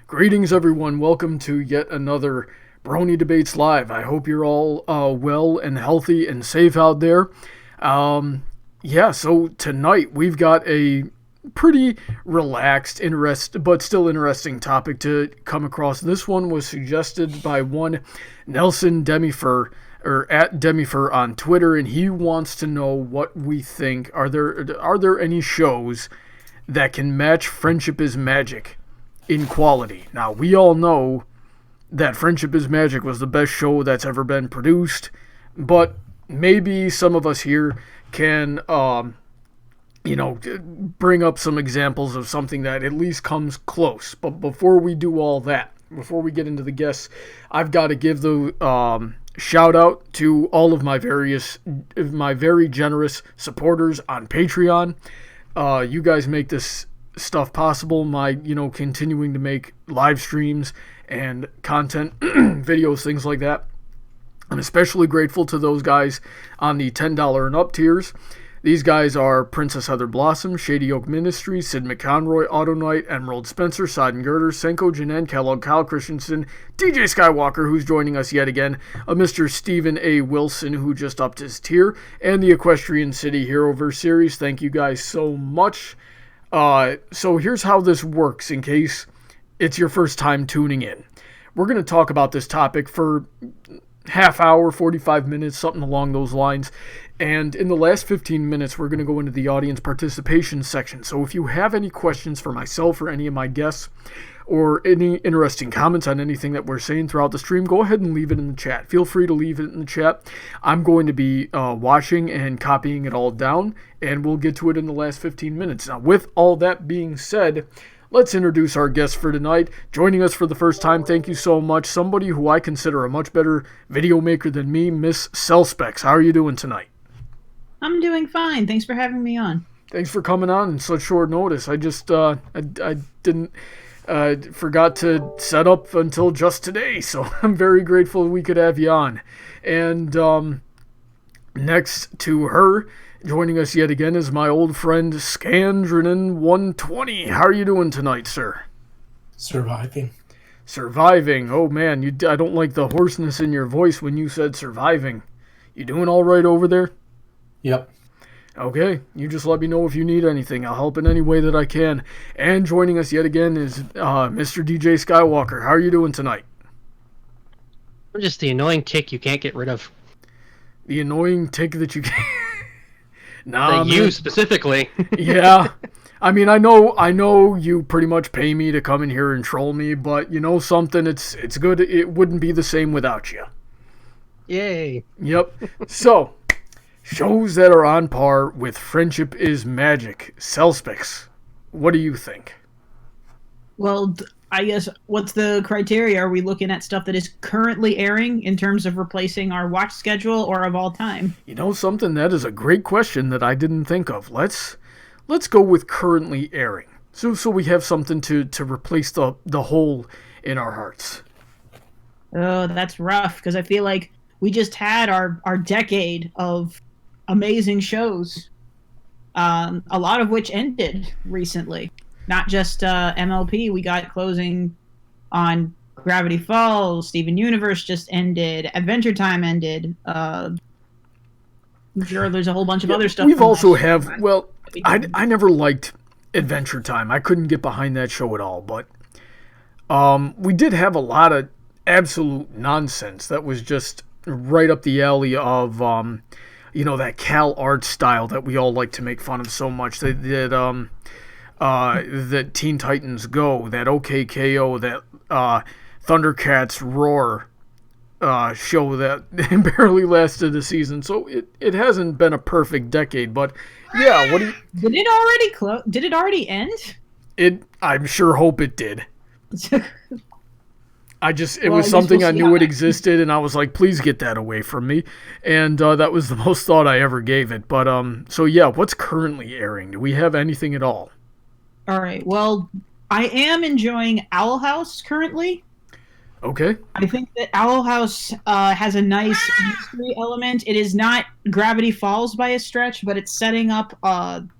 Greetings, everyone. Welcome to yet another Brony Debates Live. I hope you're all well and healthy and safe out there. So tonight we've got a pretty relaxed, but still interesting topic to come across. This one was suggested by one Nelson Demifer, or at Demifer on Twitter, and he wants to know what we think. Are there any shows that can match Friendship is Magic in quality? Now, we all know that Friendship is Magic was the best show that's ever been produced, but maybe some of us here can, bring up some examples of something that at least comes close. But before we do all that, before we get into the guests, I've got to give the shout out to all of my very generous supporters on Patreon. You guys make this stuff possible. My, continuing to make live streams and content, videos, things like that. I'm especially grateful to those guys on the $10 and up tiers. These guys are Princess Heather Blossom, Shady Oak Ministries, Sid McConroy, Autoknight, Emerald Spencer, Sodden, Girder, Senko, Jennan, Kellogg, Kyle Christensen, DJ Skywalker, who's joining us yet again, Mr. Stephen A. Wilson, who just upped his tier, and the Equestrian City Heroverse series. Thank you guys so much. So here's how this works in case it's your first time tuning in. We're going to talk about this topic for half hour, 45 minutes, something along those lines. And in the last 15 minutes, we're going to go into the audience participation section. So if you have any questions for myself or any of my guests, or any interesting comments on anything that we're saying throughout the stream, go ahead and leave it in the chat. Feel free to leave it in the chat. I'm going to be watching and copying it all down, and we'll get to it in the last 15 minutes. Now, with all that being said, let's introduce our guest for tonight. Joining us for the first time, thank you so much, somebody who I consider a much better video maker than me, Miss Cellspex. How are you doing tonight? I'm doing fine. Thanks for having me on. Thanks for coming on in such short notice. I just I didn't forgot to set up until just today, so I'm very grateful we could have you on. And next to her, joining us yet again, is my old friend Skan120. How are you doing tonight, sir? Surviving. Oh man, I don't like the hoarseness in your voice when you said surviving. You doing all right over there? Yep. Okay, you just let me know if you need anything. I'll help in any way that I can. And joining us yet again is Mr. DJ Skywalker. How are you doing tonight? I'm just the annoying tick you can't get rid of. The annoying tick that you can't... Nah, you specifically. Yeah. I mean, I know you pretty much pay me to come in here and troll me, but you know something, it's good. It wouldn't be the same without you. Yay. Yep. So, shows that are on par with Friendship is Magic. Cellspex, what do you think? Well, I guess, what's the criteria? Are we looking at stuff that is currently airing in terms of replacing our watch schedule, or of all time? You know something, that is a great question that I didn't think of. Let's go with currently airing. So we have something to replace the hole in our hearts. Oh, that's rough, because I feel like we just had our decade of amazing shows, a lot of which ended recently. Not just MLP, we got closing on Gravity Falls, Steven Universe just ended, Adventure Time ended. I'm sure there's a whole bunch of other stuff. We've also have, well, I never liked Adventure Time. I couldn't get behind that show at all, but we did have a lot of absolute nonsense that was just right up the alley of that Cal art style that we all like to make fun of so much. That Teen Titans Go, that OKKO, that Thundercats Roar show that barely lasted a season. So it hasn't been a perfect decade, but yeah, what do you... Did it already Did it already end? I'm sure hope it did. It was we'll something I knew it happens. existed, and I was like, please get that away from me. And that was the most thought I ever gave it. But, so yeah, what's currently airing? Do we have anything at all? All right, well, I am enjoying Owl House currently. Okay. I think that Owl House has a nice mystery element. It is not Gravity Falls by a stretch, but it's setting up.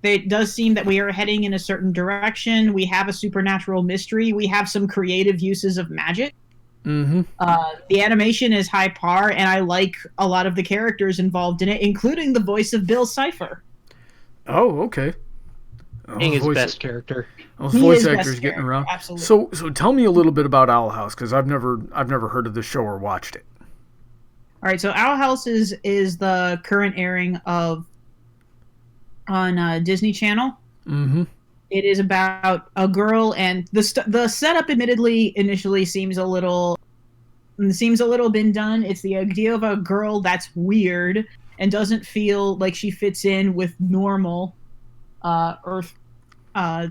It does seem that we are heading in a certain direction. We have a supernatural mystery. We have some creative uses of magic. Mm-hmm. The animation is high par, and I like a lot of the characters involved in it, including the voice of Bill Cipher. Oh, okay. Being his best character. Those He voice is best actors getting character, around. absolutely. So tell me a little bit about Owl House, because I've never heard of the show or watched it. All right, so Owl House is the current airing of on Disney Channel. Mm-hmm. It is about a girl, and the setup, admittedly, initially seems a little been done. It's the idea of a girl that's weird and doesn't feel like she fits in with normal Earth,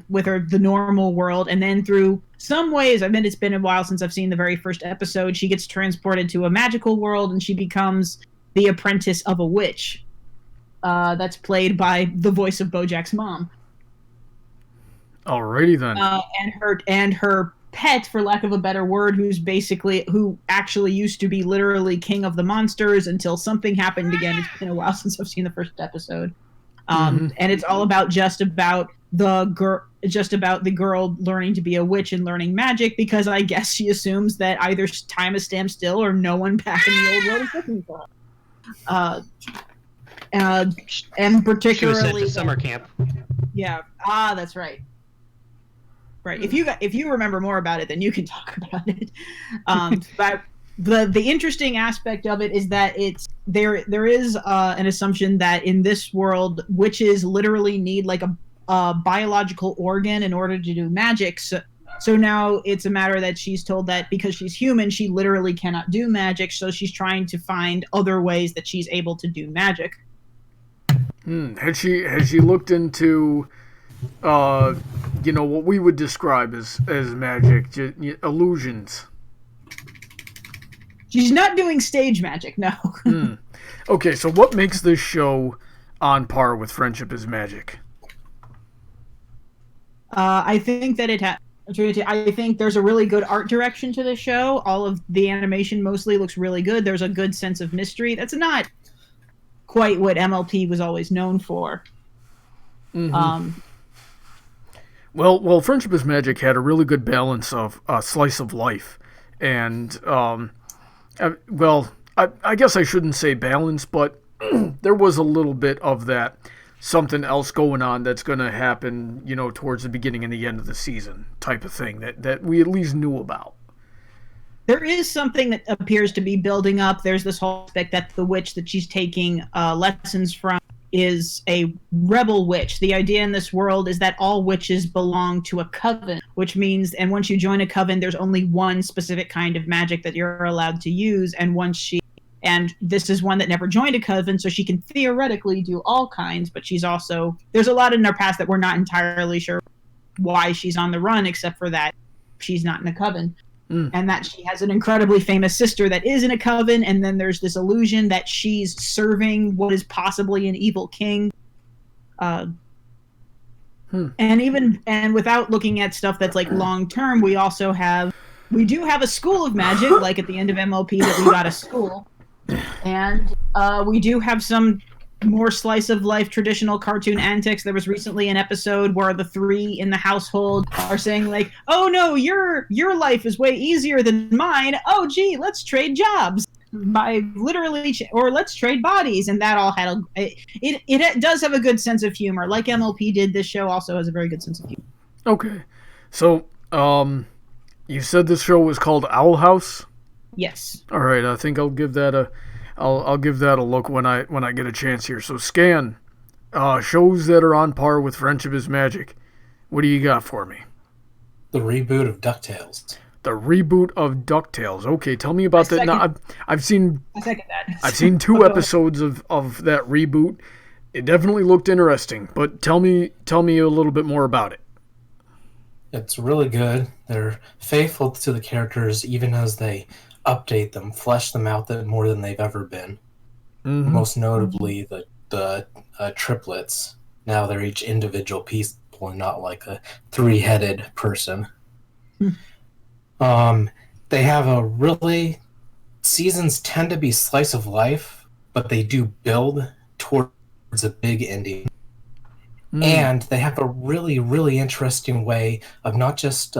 with the normal world, and then through some ways, I mean, it's been a while since I've seen the very first episode, she gets transported to a magical world, and she becomes the apprentice of a witch. That's played by the voice of BoJack's mom. Alrighty then. And her pet, for lack of a better word, who actually used to be literally king of the monsters until something happened again. It's been a while since I've seen the first episode. And it's all about just about the girl learning to be a witch and learning magic, because I guess she assumes that either time is stamped still or no one back in the old world is looking for her. And particularly She was sent to summer camp. Yeah. That's right. Right. If you remember more about it, then you can talk about it. But the interesting aspect of it is that there is an assumption that in this world, witches literally need like a biological organ in order to do magic. So now it's a matter that she's told that because she's human, she literally cannot do magic. So she's trying to find other ways that she's able to do magic. Has she looked into what we would describe as magic, illusions? She's not doing stage magic, no. Okay, so what makes this show on par with Friendship is Magic? I think that I think there's a really good art direction to the show. All of the animation mostly looks really good. There's a good sense of mystery. That's not quite what MLP was always known for. Mm-hmm. Well, Friendship is Magic had a really good balance of slice of life, and I guess I shouldn't say balance, but there was a little bit of that something else going on that's going to happen, towards the beginning and the end of the season type of thing that we at least knew about. There is something that appears to be building up. There's this whole aspect that the witch that she's taking lessons from is a rebel witch. The idea in this world is that all witches belong to a coven, which means, and once you join a coven, there's only one specific kind of magic that you're allowed to use, and this is one that never joined a coven, so she can theoretically do all kinds, but there's a lot in her past that we're not entirely sure why she's on the run, except for that she's not in a coven. And that she has an incredibly famous sister that is in a coven, and then there's this illusion that she's serving what is possibly an evil king. And without looking at stuff that's like long term, we do have a school of magic, like at the end of MLP that we got a school, and we do have some more slice of life traditional cartoon antics. There was recently an episode where the three in the household are saying like, "Oh no, your life is way easier than mine. Oh gee, let's trade jobs." Or let's trade bodies, and that all had it does have a good sense of humor. Like MLP did, this show also has a very good sense of humor. Okay, so you said this show was called Owl House? Yes. All right, I think I'll give that a look when I get a chance here. So Skan, shows that are on par with Friendship is Magic. What do you got for me? The reboot of DuckTales. The reboot of DuckTales. Okay, tell me about that. Now, I've seen. I second that. I've seen 2 episodes of that reboot. It definitely looked interesting, but tell me a little bit more about it. It's really good. They're faithful to the characters even as they update them, flesh them out more than they've ever been. Mm-hmm. Most notably, the triplets. Now they're each individual people and not like a 3-headed person. they have a really seasons tend to be slice of life, but they do build towards a big ending. And they have a really, really interesting way of not just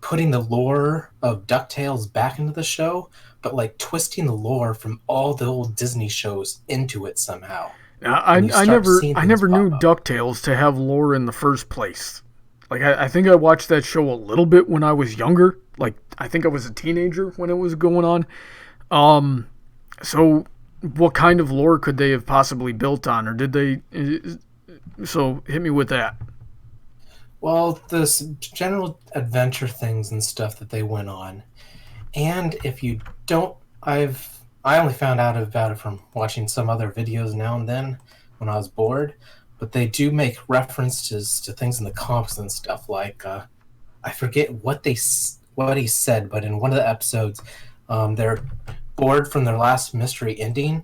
putting the lore of DuckTales back into the show, but like twisting the lore from all the old Disney shows into it somehow. I never knew DuckTales to have lore in the first place. Like I think I watched that show a little bit when I was younger. Like I think I was a teenager when it was going on. So what kind of lore could they have possibly built on, or did they? So hit me with that. Well, this general adventure things and stuff that they went on, and if you don't, I only found out about it from watching some other videos now and then when I was bored. But they do make references to things in the comics and stuff. Like I forget what he said, but in one of the episodes, they're bored from their last mystery ending,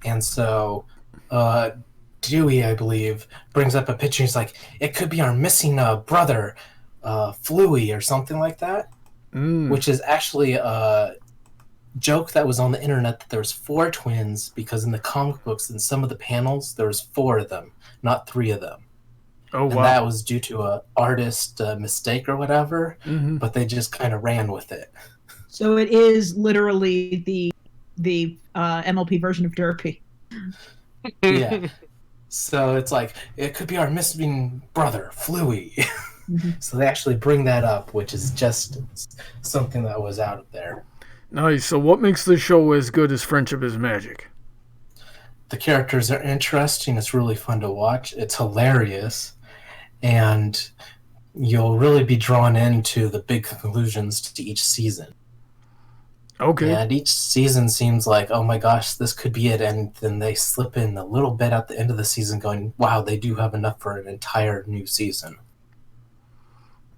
and so. Dewey, I believe, brings up a picture. He's like, it could be our missing brother, Fluey, or something like that. Which is actually a joke that was on the internet that there's 4 twins, because in the comic books, in some of the panels, there was 4 of them, not 3 of them. Oh, and wow. that was due to a artist mistake or whatever, but they just kind of ran with it. So it is literally the MLP version of Derpy. Yeah. So it's like, it could be our missing brother, Fluey. So they actually bring that up, which is just something that was out there. Nice. So what makes the show as good as Friendship is Magic? The characters are interesting. It's really fun to watch. It's hilarious. And you'll really be drawn into the big conclusions to each season. Okay. And each season seems like, oh my gosh, this could be it. And then they slip in a little bit at the end of the season going, wow, they do have enough for an entire new season.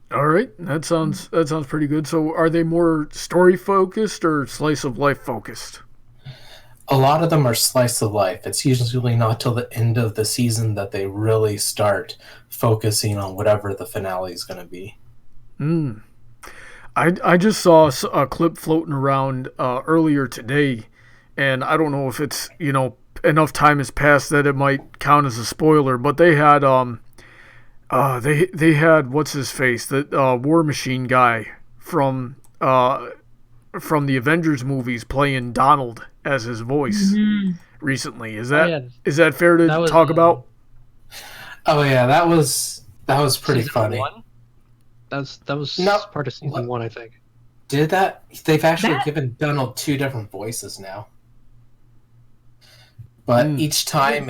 All right. That sounds pretty good. So are they more story focused or slice of life focused? A lot of them are slice of life. It's usually not till the end of the season that they really start focusing on whatever the finale is going to be. I just saw a clip floating around earlier today, and I don't know if it's, enough time has passed that it might count as a spoiler, but they had they had what's his face, the War Machine guy from the Avengers movies playing Donald as his voice recently. Is that fair to talk about? Oh yeah, that was pretty funny. 1? That was part of season 1, I think. Did that? They've actually given Donald 2 different voices now. But each time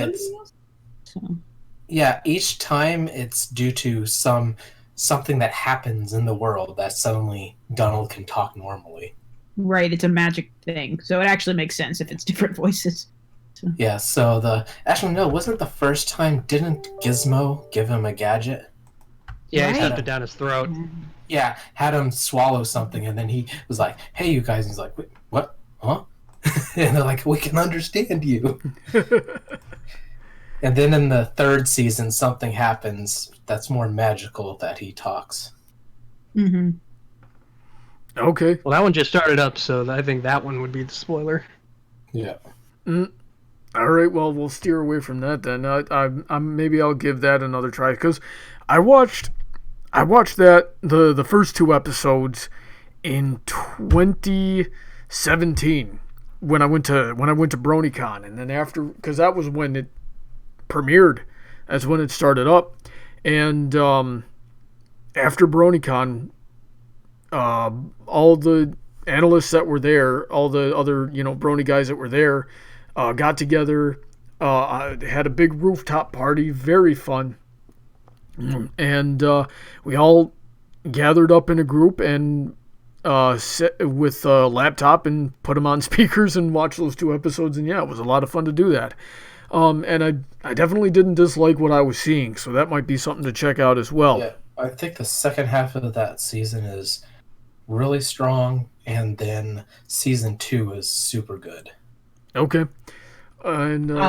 each time it's due to something that happens in the world that suddenly Donald can talk normally. Right, it's a magic thing, so it actually makes sense if it's different voices. So. Yeah, so actually no, wasn't the first time, didn't Gizmo give him a gadget? Yeah, he stuffed it down his throat. Yeah, had him swallow something, and then he was like, hey, you guys, and he's like, wait, what? Huh? And they're like, we can understand you. And then in the 3rd season, something happens that's more magical that he talks. Okay. Well, that one just started up, so I think that one would be the spoiler. Yeah. All right, well, we'll steer away from that then. Maybe I'll give that another try, because I watched that the first 2 episodes in 2017 when I went to BronyCon, and then after, because that was when it premiered, that's when it started up, and after BronyCon, all the analysts that were there, all the other Brony guys that were there, got together, had a big rooftop party, very fun. And we all gathered up in a group and sit with a laptop and put them on speakers and watch those 2 episodes. And yeah, it was a lot of fun to do that. And I definitely didn't dislike what I was seeing, so that might be something to check out as well. Yeah, I think the second half of that season is really strong, and then season 2 is super good. Okay. And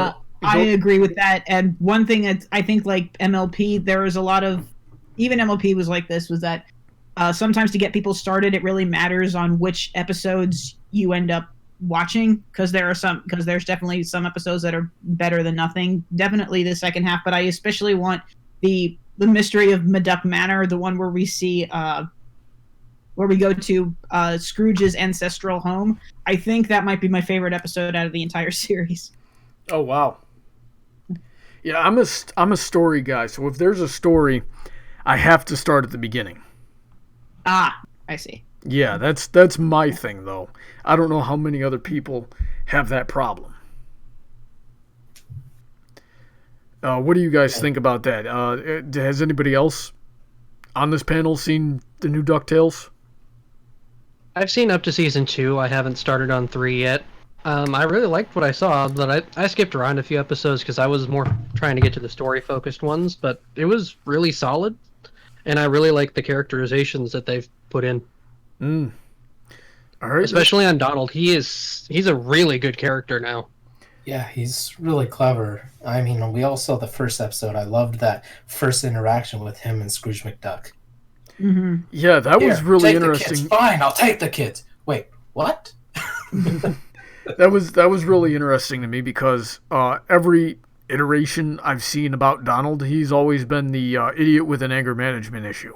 I agree with that. And one thing that I think, like MLP, there was a lot of, even MLP was like this, was that sometimes to get people started, it really matters on which episodes you end up watching, because there's definitely some episodes that are better than nothing. Definitely the second half, but I especially want the mystery of Meduck Manor, the one where we see where we go to Scrooge's ancestral home. I think that might be my favorite episode out of the entire series. Oh wow. Yeah, I'm a story guy, so if there's a story, I have to start at the beginning. Ah, I see. Yeah, that's my thing, though. I don't know how many other people have that problem. What do you guys think about that? Has anybody else on this panel seen the new DuckTales? I've seen up to season 2. I haven't started on 3 yet. I really liked what I saw, but I skipped around a few episodes because I was more trying to get to the story-focused ones, but it was really solid, and I really like the characterizations that they've put in. All right. Especially on Donald. He's a really good character now. Yeah, he's really clever. I mean, we all saw the first episode. I loved that first interaction with him and Scrooge McDuck. Mm-hmm. Yeah, that was really take interesting. The kids. Fine, I'll take the kids. Wait, what? That was really interesting to me because every iteration I've seen about Donald, he's always been the idiot with an anger management issue.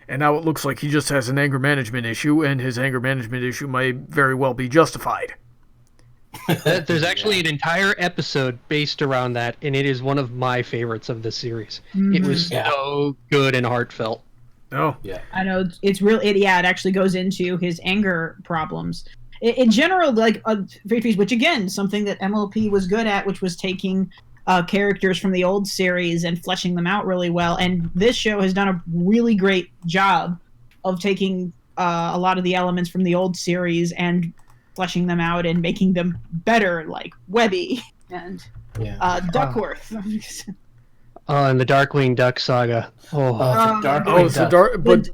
And now it looks like he just has an anger management issue, and his anger management issue may very well be justified. There's actually an entire episode based around that, and it is one of my favorites of the series. Mm-hmm. It was so good and heartfelt. Oh, yeah. I know it's real. It actually goes into his anger problems. In general, like which again, something that MLP was good at, which was taking characters from the old series and fleshing them out really well. And this show has done a really great job of taking a lot of the elements from the old series and fleshing them out and making them better, like Webby and Duckworth. And the Darkwing Duck saga. But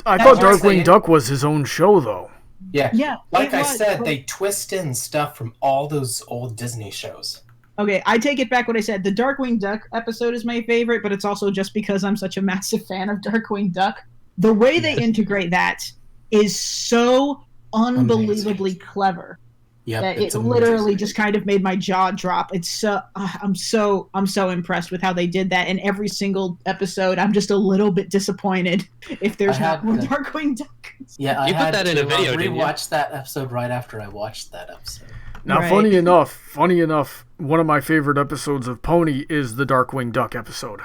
I thought Darkwing Duck was his own show, though. Yeah. Like I said, they twist in stuff from all those old Disney shows. Okay, I take it back what I said. The Darkwing Duck episode is my favorite, but it's also just because I'm such a massive fan of Darkwing Duck. The way they integrate that is so unbelievably clever. Yeah, that it literally just kind of made my jaw drop. It's so I'm so impressed with how they did that. And every single episode, I'm just a little bit disappointed if there's not more Darkwing Duck. Yeah, you put that in a video, didn't you? Rewatch that episode right after I watched that episode. Now, right. funny enough, one of my favorite episodes of Pony is the Darkwing Duck episode.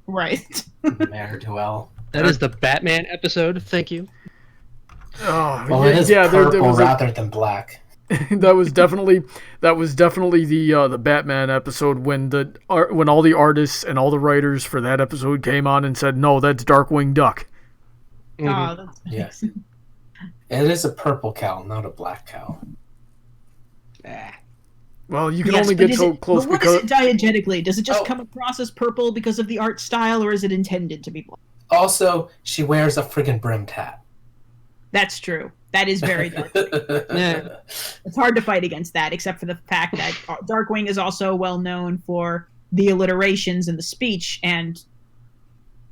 Right. Mare Duel. That is the Batman episode. Thank you. Oh, well, it is purple there was rather than black. that was definitely the Batman episode when all the artists and all the writers for that episode came on and said, "No, that's Darkwing Duck." Mm-hmm. Oh, that's nice. It is a purple cow, not a black cow. Well, you can only get so close because... What is it diegetically? Does it just come across as purple because of the art style, or is it intended to be black? Also, she wears a friggin' brimmed hat. That's true. That is very dark. Yeah. It's hard to fight against that, except for the fact that Darkwing is also well known for the alliterations in the speech, and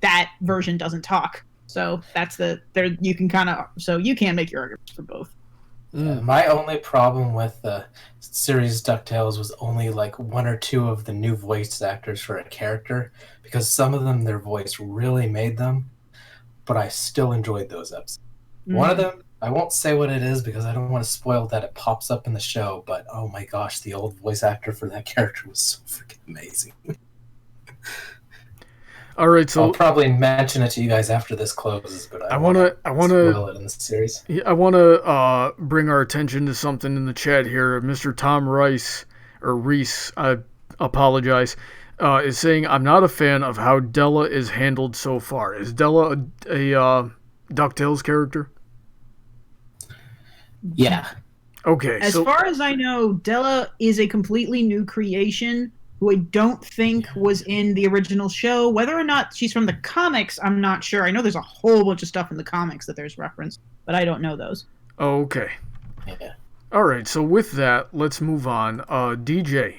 that version doesn't talk. So you can make your arguments for both. My only problem with the series DuckTales was only like one or two of the new voice actors for a character, because some of them, their voice really made them, but I still enjoyed those episodes. One of them, I won't say what it is because I don't want to spoil that it pops up in the show, but oh my gosh, the old voice actor for that character was so freaking amazing. All right, so I'll probably mention it to you guys after this closes, but I want to spoil it in the series. I want to bring our attention to something in the chat here. Mr. Tom Reese, I apologize, is saying, "I'm not a fan of how Della is handled so far." Is Della a DuckTales character? Yeah. Okay. As far as I know, Della is a completely new creation who I don't think was in the original show. Whether or not she's from the comics, I'm not sure. I know there's a whole bunch of stuff in the comics that there's reference, but I don't know those. Okay. Yeah. All right. So with that, let's move on. DJ,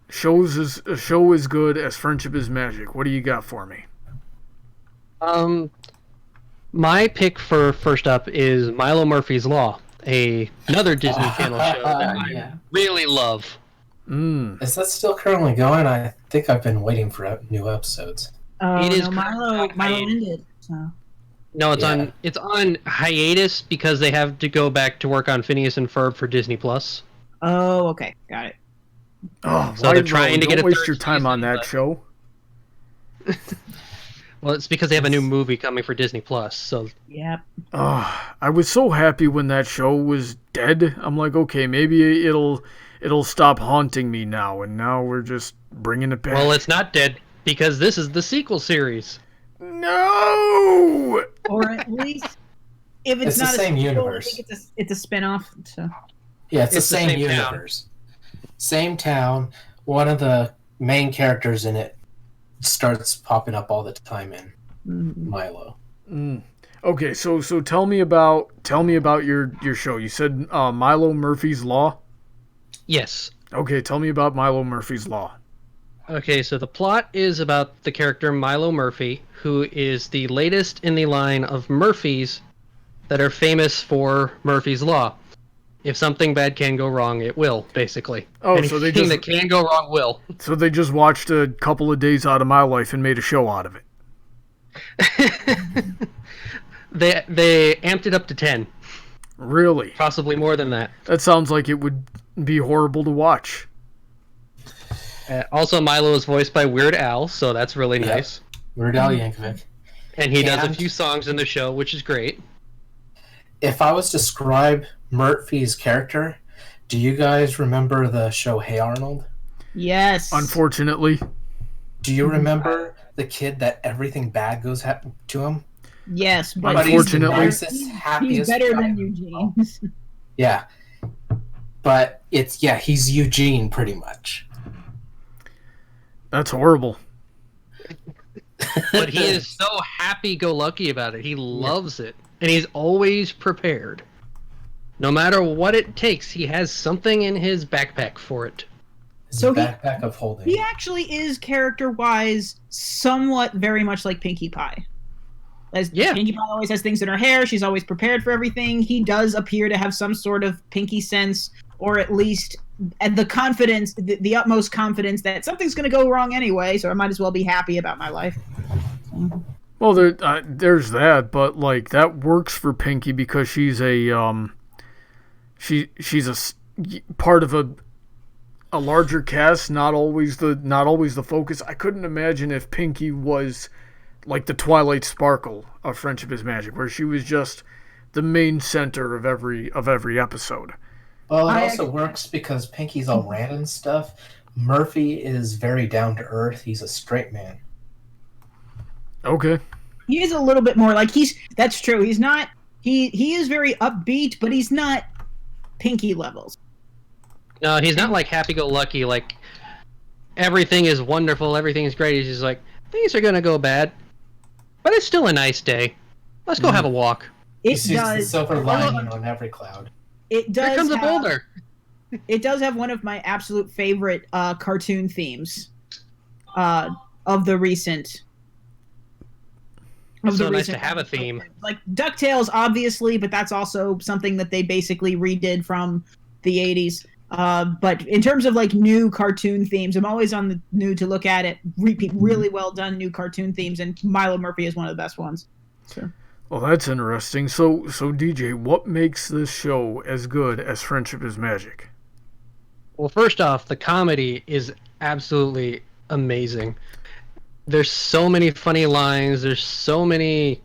a show is good as friendship is magic. What do you got for me? My pick for first up is Milo Murphy's Law, another Disney Channel show that I really love. Is that still currently going? I think I've been waiting for new episodes. It is Milo ended. So. No, it's on hiatus because they have to go back to work on Phineas and Ferb for Disney Plus. Oh, okay, got it. Oh, so they're trying to get don't waste your time on that show. Well, it's because they have a new movie coming for Disney Plus. So yep. I was so happy when that show was dead. I'm like, okay, maybe it'll stop haunting me now, and now we're just bringing it back. Well, it's not dead because this is the sequel series. No. Or at least if it's not the same sequel, universe. I think it's a spin-off. So. Yeah, it's the same universe. Same town. One of the main characters in it starts popping up all the time in Milo. Okay, so tell me about your show. You said Milo Murphy's Law? Yes. Okay, tell me about Milo Murphy's Law. Okay, so the plot is about the character Milo Murphy, who is the latest in the line of Murphys that are famous for Murphy's Law. If something bad can go wrong, it will, basically. Oh, anything so they just that can go wrong will. So they just watched a couple of days out of my life and made a show out of it. They amped it up to 10. Really? Possibly more than that. That sounds like it would be horrible to watch. Also, Milo is voiced by Weird Al, so that's really nice. Weird Al Yankovic. And he does a few songs in the show, which is great. If I was to describe Murphy's character, do you guys remember the show Hey Arnold? Yes. Unfortunately. Do you remember the kid that everything bad goes to him? Yes, but unfortunately, he's better than Eugene. Yeah. But he's Eugene pretty much. That's horrible. But he is so happy-go-lucky about it. He loves it. And he's always prepared. No matter what it takes, he has something in his backpack for it. So backpack of holding. He actually is character-wise somewhat very much like Pinkie Pie. Pinkie Pie always has things in her hair. She's always prepared for everything. He does appear to have some sort of Pinkie sense, or at least the confidence, the utmost confidence that something's going to go wrong anyway, so I might as well be happy about my life. Well, there's that, but like that works for Pinkie because she's a she's a part of a larger cast, not always the focus. I couldn't imagine if Pinkie was like the Twilight Sparkle of Friendship is Magic, where she was just the main center of every episode. Well, it also works because Pinkie's all random stuff. Murphy is very down to earth. He's a straight man. Okay. He is a little bit more like that's true. He's not he is very upbeat, but he's not Pinkie levels. No, he's not like happy-go-lucky, like everything is wonderful, everything is great. He's just like, things are gonna go bad, but it's still a nice day. Let's go have a walk. He sees the silver lining on every cloud. It does. Here comes a boulder. It does have one of my absolute favorite cartoon themes of the recent. It's so nice to have a theme. Like DuckTales, obviously, but that's also something that they basically redid from the 80s. But in terms of like new cartoon themes, I'm always on the new to look at it. Really well done new cartoon themes, and Milo Murphy is one of the best ones. So. Well, that's interesting. So DJ, what makes this show as good as Friendship is Magic? Well, first off, the comedy is absolutely amazing. There's so many funny lines. There's so many...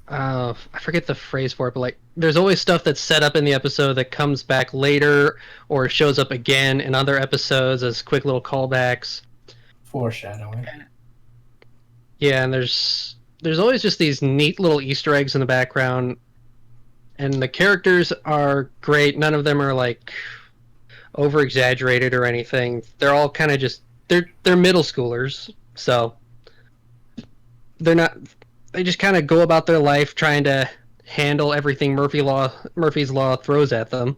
I forget the phrase for it, but like, there's always stuff that's set up in the episode that comes back later or shows up again in other episodes as quick little callbacks. Foreshadowing. Yeah, and there's always just these neat little Easter eggs in the background, and the characters are great. None of them are like over exaggerated or anything. They're all kind of just they're middle schoolers, so they just kind of go about their life trying to handle everything Murphy's Law throws at them.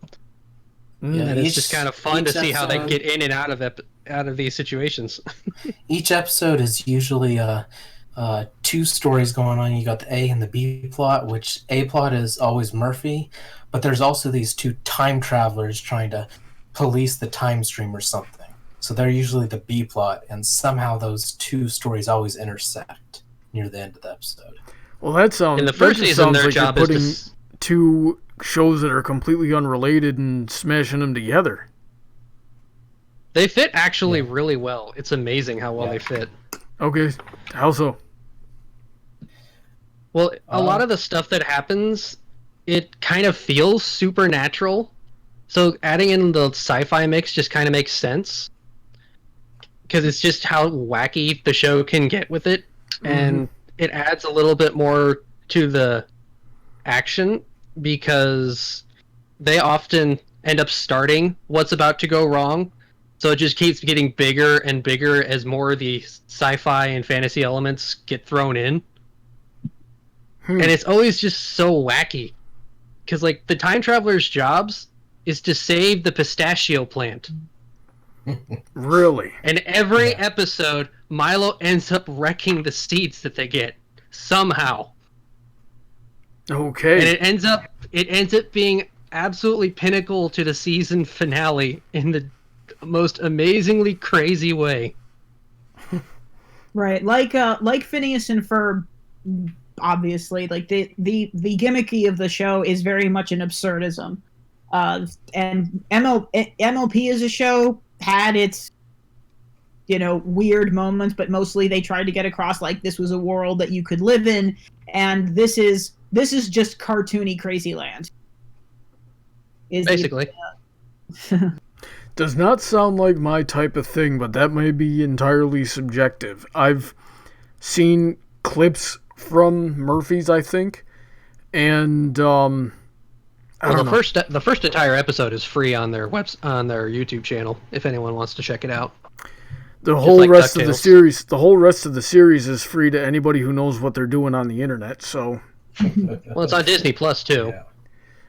Yeah, and it's just kind of fun to see how they get in and out of these situations. Each episode is usually 2 two stories going on. You got the A and the B plot, which A plot is always Murphy, but there's also these two time travelers trying to police the time stream or something. So they're usually the B plot, and somehow those two stories always intersect near the end of the episode. Well, that sounds... In the first season, their like job you're putting is two shows that are completely unrelated and smashing them together. They fit actually really well. It's amazing how well they fit. Okay, how so? Well, a lot of the stuff that happens, it kind of feels supernatural. So adding in the sci-fi mix just kind of makes sense. Because it's just how wacky the show can get with it. And it adds a little bit more to the action because they often end up starting what's about to go wrong. So it just keeps getting bigger and bigger as more of the sci-fi and fantasy elements get thrown in. And it's always just so wacky. Because, like, the time traveler's jobs is to save the pistachio plant. Really? And every episode, Milo ends up wrecking the seeds that they get. Somehow. Okay. And it ends up being absolutely pinnacle to the season finale in the most amazingly crazy way. Right, like Phineas and Ferb, obviously, like the gimmicky of the show is very much an absurdism, and MLP as a show had its weird moments, but mostly they tried to get across like this was a world that you could live in, and this is just cartoony crazy land. Basically. Does not sound like my type of thing, but that may be entirely subjective. I've seen clips from Murphy's, I think, and the first entire episode is free on their YouTube channel if anyone wants to check it out. The whole rest of the series is free to anybody who knows what they're doing on the internet. So, well, it's on Disney Plus too. Yeah.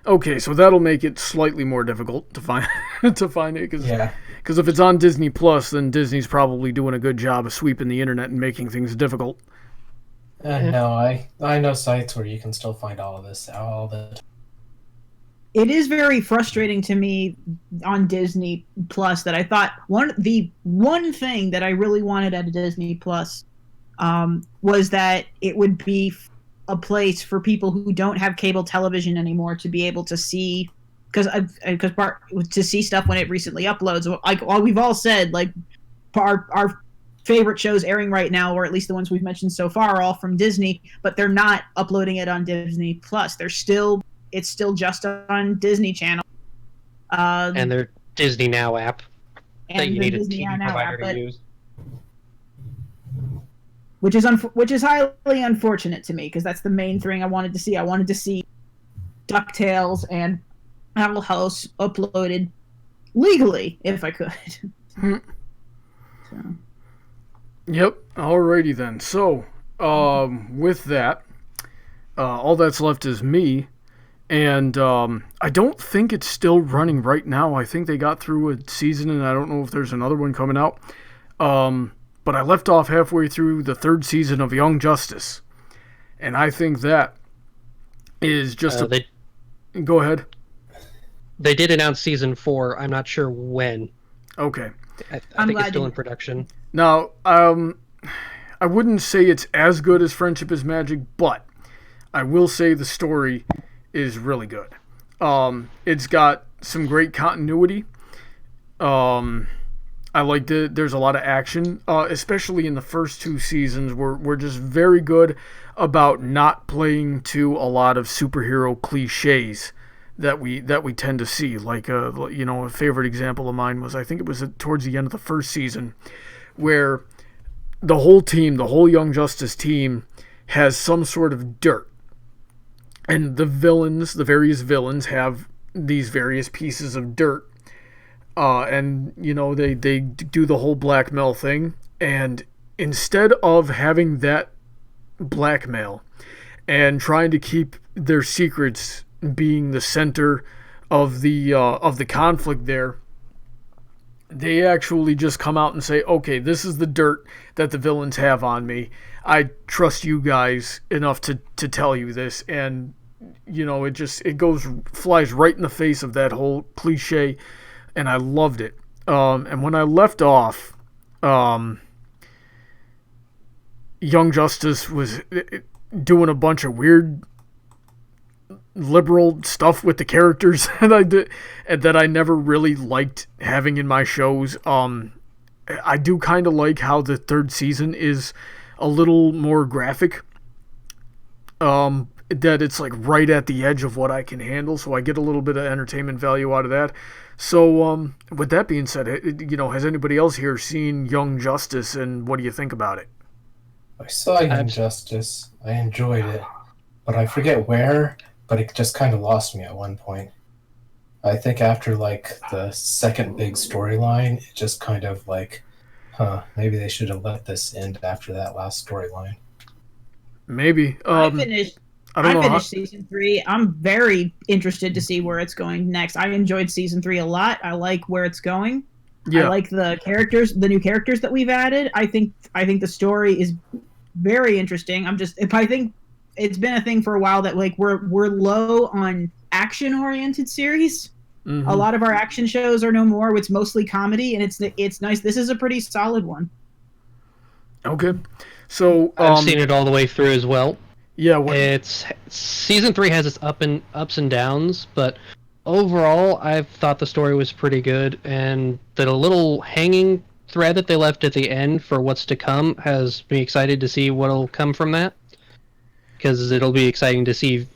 Okay, so that'll make it slightly more difficult to find it because if it's on Disney Plus, then Disney's probably doing a good job of sweeping the internet and making things difficult. No, I know sites where you can still find all of this. It is very frustrating to me on Disney Plus that I thought the one thing that I really wanted out of Disney Plus was that it would be a place for people who don't have cable television anymore to be able to see, to see stuff when it recently uploads. Like we've all said, like our favorite shows airing right now, or at least the ones we've mentioned so far, are all from Disney, but they're not uploading it on Disney Plus. It's still just on Disney Channel. And their Disney Now app that you need a Disney TV Now provider app, to use. Which is highly unfortunate to me, because that's the main thing I wanted to see. I wanted to see DuckTales and Owl House uploaded legally, if I could. So. Yep. Alrighty then. So, with that, all that's left is me. And I don't think it's still running right now. I think they got through a season, and I don't know if there's another one coming out. But I left off halfway through the third season of Young Justice. And I think that is just Go ahead. They did announce season 4. I'm not sure when. Okay. I think it's still in production. Now, I wouldn't say it's as good as Friendship is Magic, but I will say the story is really good. It's got some great continuity. I liked it. There's a lot of action, especially in the first two seasons. We're just very good about not playing to a lot of superhero cliches that we tend to see. Like a favorite example of mine was, I think it was towards the end of the first season, where the whole Young Justice team has some sort of dirt, and the various villains have these various pieces of dirt. And they do the whole blackmail thing, and instead of having that blackmail and trying to keep their secrets being the center of the conflict there, they actually just come out and say, okay, this is the dirt that the villains have on me. I trust you guys enough to tell you this. And, you know, it flies right in the face of that whole cliche, and I loved it. And when I left off, Young Justice was doing a bunch of weird liberal stuff with the characters that I never really liked having in my shows. I do kind of like how the third season is a little more graphic. That it's like right at the edge of what I can handle, so I get a little bit of entertainment value out of that. So, with that being said, you know, has anybody else here seen Young Justice, and what do you think about it? I saw Young Justice. I enjoyed it, but I forget where. But it just kind of lost me at one point. I think after like the second big storyline, it just kind of like, maybe they should have let this end after that last storyline. Maybe. I finished season 3. I'm very interested to see where it's going next. I enjoyed season 3 a lot. I like where it's going. Yeah. I like the new characters that we've added. I think the story is very interesting. I think it's been a thing for a while that like we're low on action-oriented series. Mm-hmm. A lot of our action shows are no more. It's mostly comedy, and it's nice. This is a pretty solid one. Okay, so I've seen it all the way through as well. Yeah, it's season 3 has its ups and downs, but overall, I thought the story was pretty good, and the little hanging thread that they left at the end for what's to come has me excited to see what'll come from that. Because it'll be exciting to see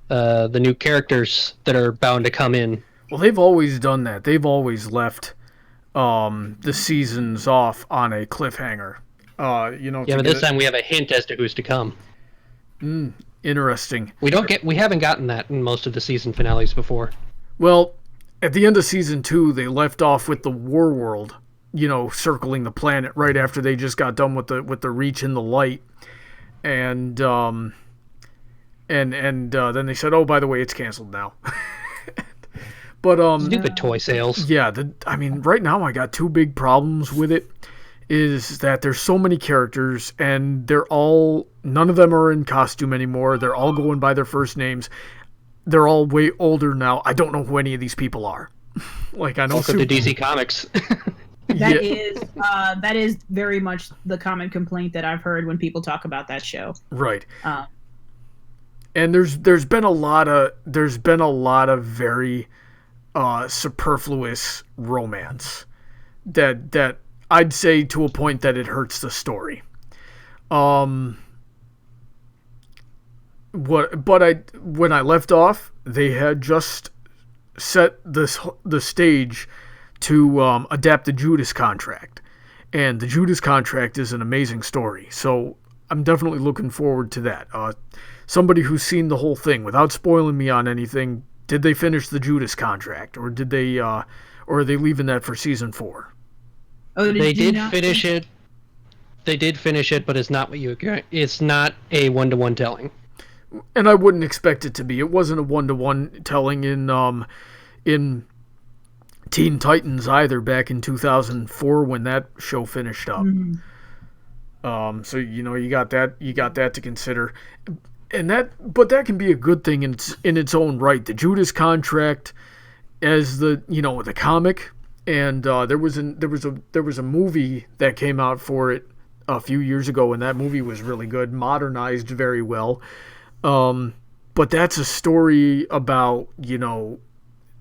the new characters that are bound to come in. Well, they've always done that. They've always left the seasons off on a cliffhanger. Yeah, but this time we have a hint as to who's to come. Interesting. We haven't gotten that in most of the season finales before. Well, at the end of season 2, they left off with the War World, you know, circling the planet right after they just got done with the Reach in the Light. And then they said, "Oh, by the way, it's canceled now." But stupid toy sales. Yeah, I mean, right now I got 2 big problems with it. Is that there's so many characters, and none of them are in costume anymore. They're all going by their first names. They're all way older now. I don't know who any of these people are. Like, I know. Welcome to DC Comics. That is very much the common complaint that I've heard when people talk about that show. Right. And there's been a lot of very superfluous romance that I'd say to a point that it hurts the story. When I left off, they had just set the stage to adapt the Judas Contract. And the Judas Contract is an amazing story. So I'm definitely looking forward to that. Somebody who's seen the whole thing, without spoiling me on anything, did they finish the Judas Contract? Or did they or are they leaving that for season 4? Oh, they did finish it. They did finish it, but it's not a one-to-one telling. And I wouldn't expect it to be. It wasn't a one-to-one telling in Teen Titans either, back in 2004 when that show finished up. Mm-hmm. So you know, you got that to consider, but that can be a good thing in its own right. The Judas Contract, as the comic, and there was a movie that came out for it a few years ago, and that movie was really good, modernized very well. But that's a story about, you know,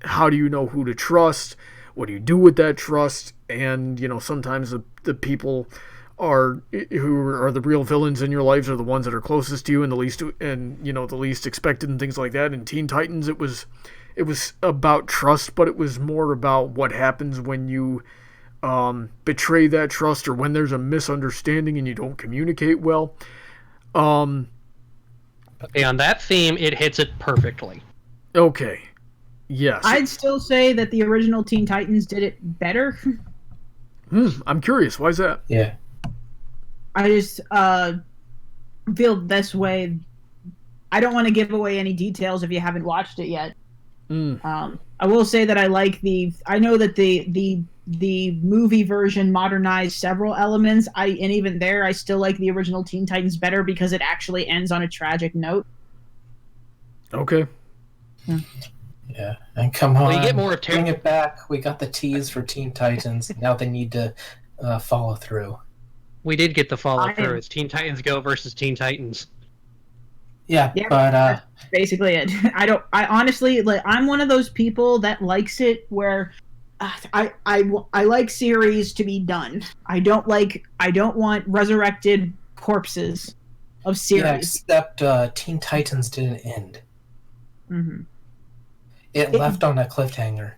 how do you know who to trust? What do you do with that trust? And, you know, sometimes the people who are the real villains in your lives are the ones that are closest to you and the least expected and things like that. In Teen Titans, it was about trust, but it was more about what happens when you betray that trust, or when there's a misunderstanding and you don't communicate well. Okay, on that theme, it hits it perfectly. Okay. Yes. I'd still say that the original Teen Titans did it better. I'm curious. Why is that? Yeah. I just feel this way. I don't want to give away any details if you haven't watched it yet. I I will say that I like I know that the movie version modernized several elements. And even there, I still like the original Teen Titans better because it actually ends on a tragic note. Okay. Yeah, and come on, you get more of bring it back. We got the tease for Teen Titans. Now they need to follow through. We did get the follow through. It's Teen Titans Go versus Teen Titans. Yeah, but that's basically it. I honestly, like, I'm one of those people that likes it where I like series to be done. I don't want resurrected corpses of series. Yeah, except Teen Titans didn't end. Mm-hmm. It left on a cliffhanger.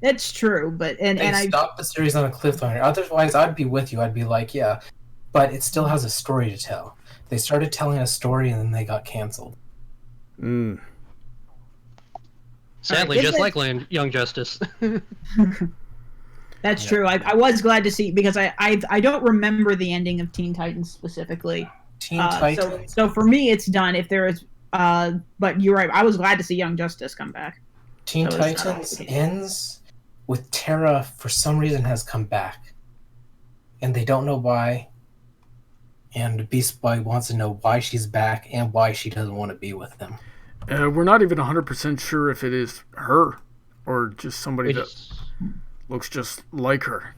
It's true, but I stopped the series on a cliffhanger. Otherwise, I'd be with you. I'd be like, yeah, but it still has a story to tell. They started telling a story and then they got canceled. Sadly, just like Young Justice. That's true. I was glad to see, because I don't remember the ending of Teen Titans specifically. Teen Titans. So for me, it's done. If there is, but you're right. I was glad to see Young Justice come back. Teen Titans ends with Terra. For some reason, has come back, and they don't know why. And Beast Boy wants to know why she's back and why she doesn't want to be with them. We're not even 100% sure if it is her or just somebody that looks just like her.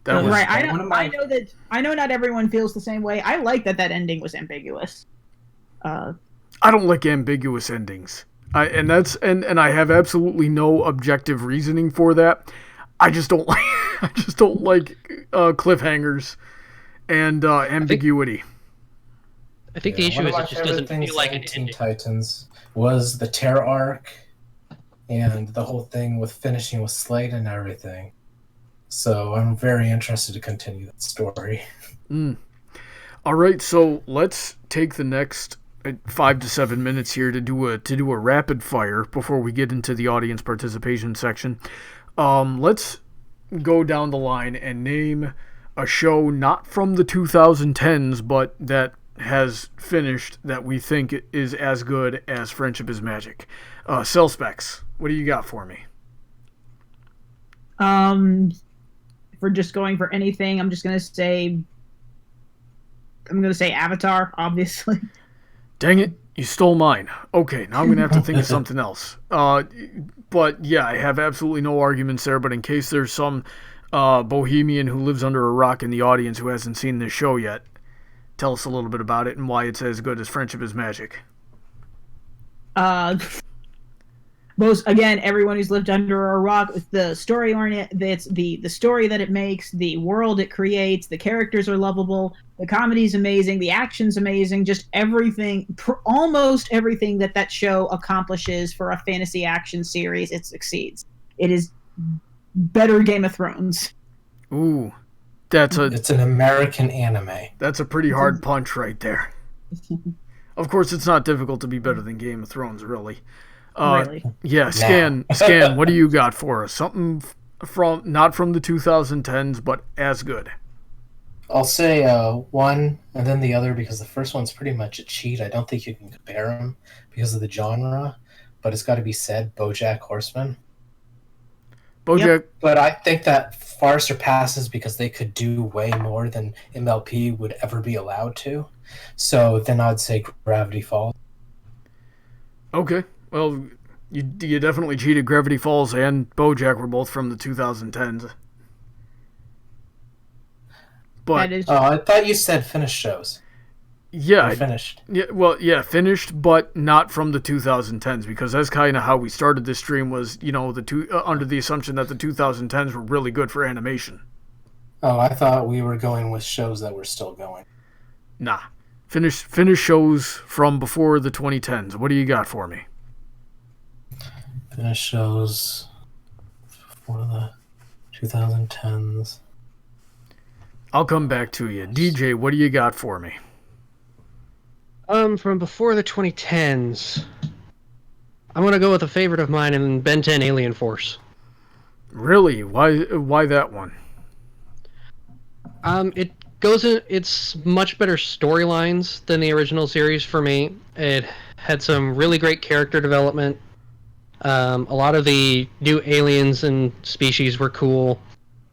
That was right. I know not everyone feels the same way. I like that ending was ambiguous. I don't like ambiguous endings. I have absolutely no objective reasoning for that. I just don't like cliffhangers and ambiguity. I think the issue is it just doesn't feel like an Teen ending. Titans was the Terra arc and the whole thing with finishing with Slade and everything. So I'm very interested to continue that story. All right, so let's take the next 5 to 7 minutes here to do a rapid fire before we get into the audience participation section. Let's go down the line and name a show not from the 2010s, but that has finished that we think is as good as Friendship is Magic. Cellspex, what do you got for me? If we're just going for anything, I'm going to say Avatar, obviously. Dang it, you stole mine. Okay, now I'm going to have to think of something else. But yeah, I have absolutely no arguments there, but in case there's some bohemian who lives under a rock in the audience who hasn't seen this show yet, tell us a little bit about it and why it's as good as Friendship is Magic. Again, everyone who's lived under a rock, the story that's the story that it makes, the world it creates, the characters are lovable, the comedy's amazing, the action's amazing, just everything, almost everything that show accomplishes for a fantasy action series, it succeeds. It is better Game of Thrones. Ooh, it's an American anime. That's a pretty hard punch right there. Of course, it's not difficult to be better than Game of Thrones, really. Really? Yeah, Skan, what do you got for us? Something not from the 2010s, but as good. I'll say one and then the other because the first one's pretty much a cheat. I don't think you can compare them because of the genre, but it's got to be said, BoJack Horseman. Yep. But I think that far surpasses because they could do way more than MLP would ever be allowed to. So then I'd say Gravity Falls. Okay. Well, you definitely cheated. Gravity Falls and BoJack were both from the 2010s. But I thought you said finished shows. Yeah, finished. Yeah, well, yeah, finished, but not from the 2010s because that's kind of how we started this stream. Was under the assumption that the 2010s were really good for animation. Oh, I thought we were going with shows that were still going. Nah, finished shows from before the 2010s. What do you got for me? Finished shows before the 2010s. I'll come back to you. DJ, what do you got for me? From before the 2010s, I'm going to go with a favorite of mine in Ben 10 Alien Force. Really? Why that one? It's much better storylines than the original series for me. It had some really great character development. A lot of the new aliens and species were cool.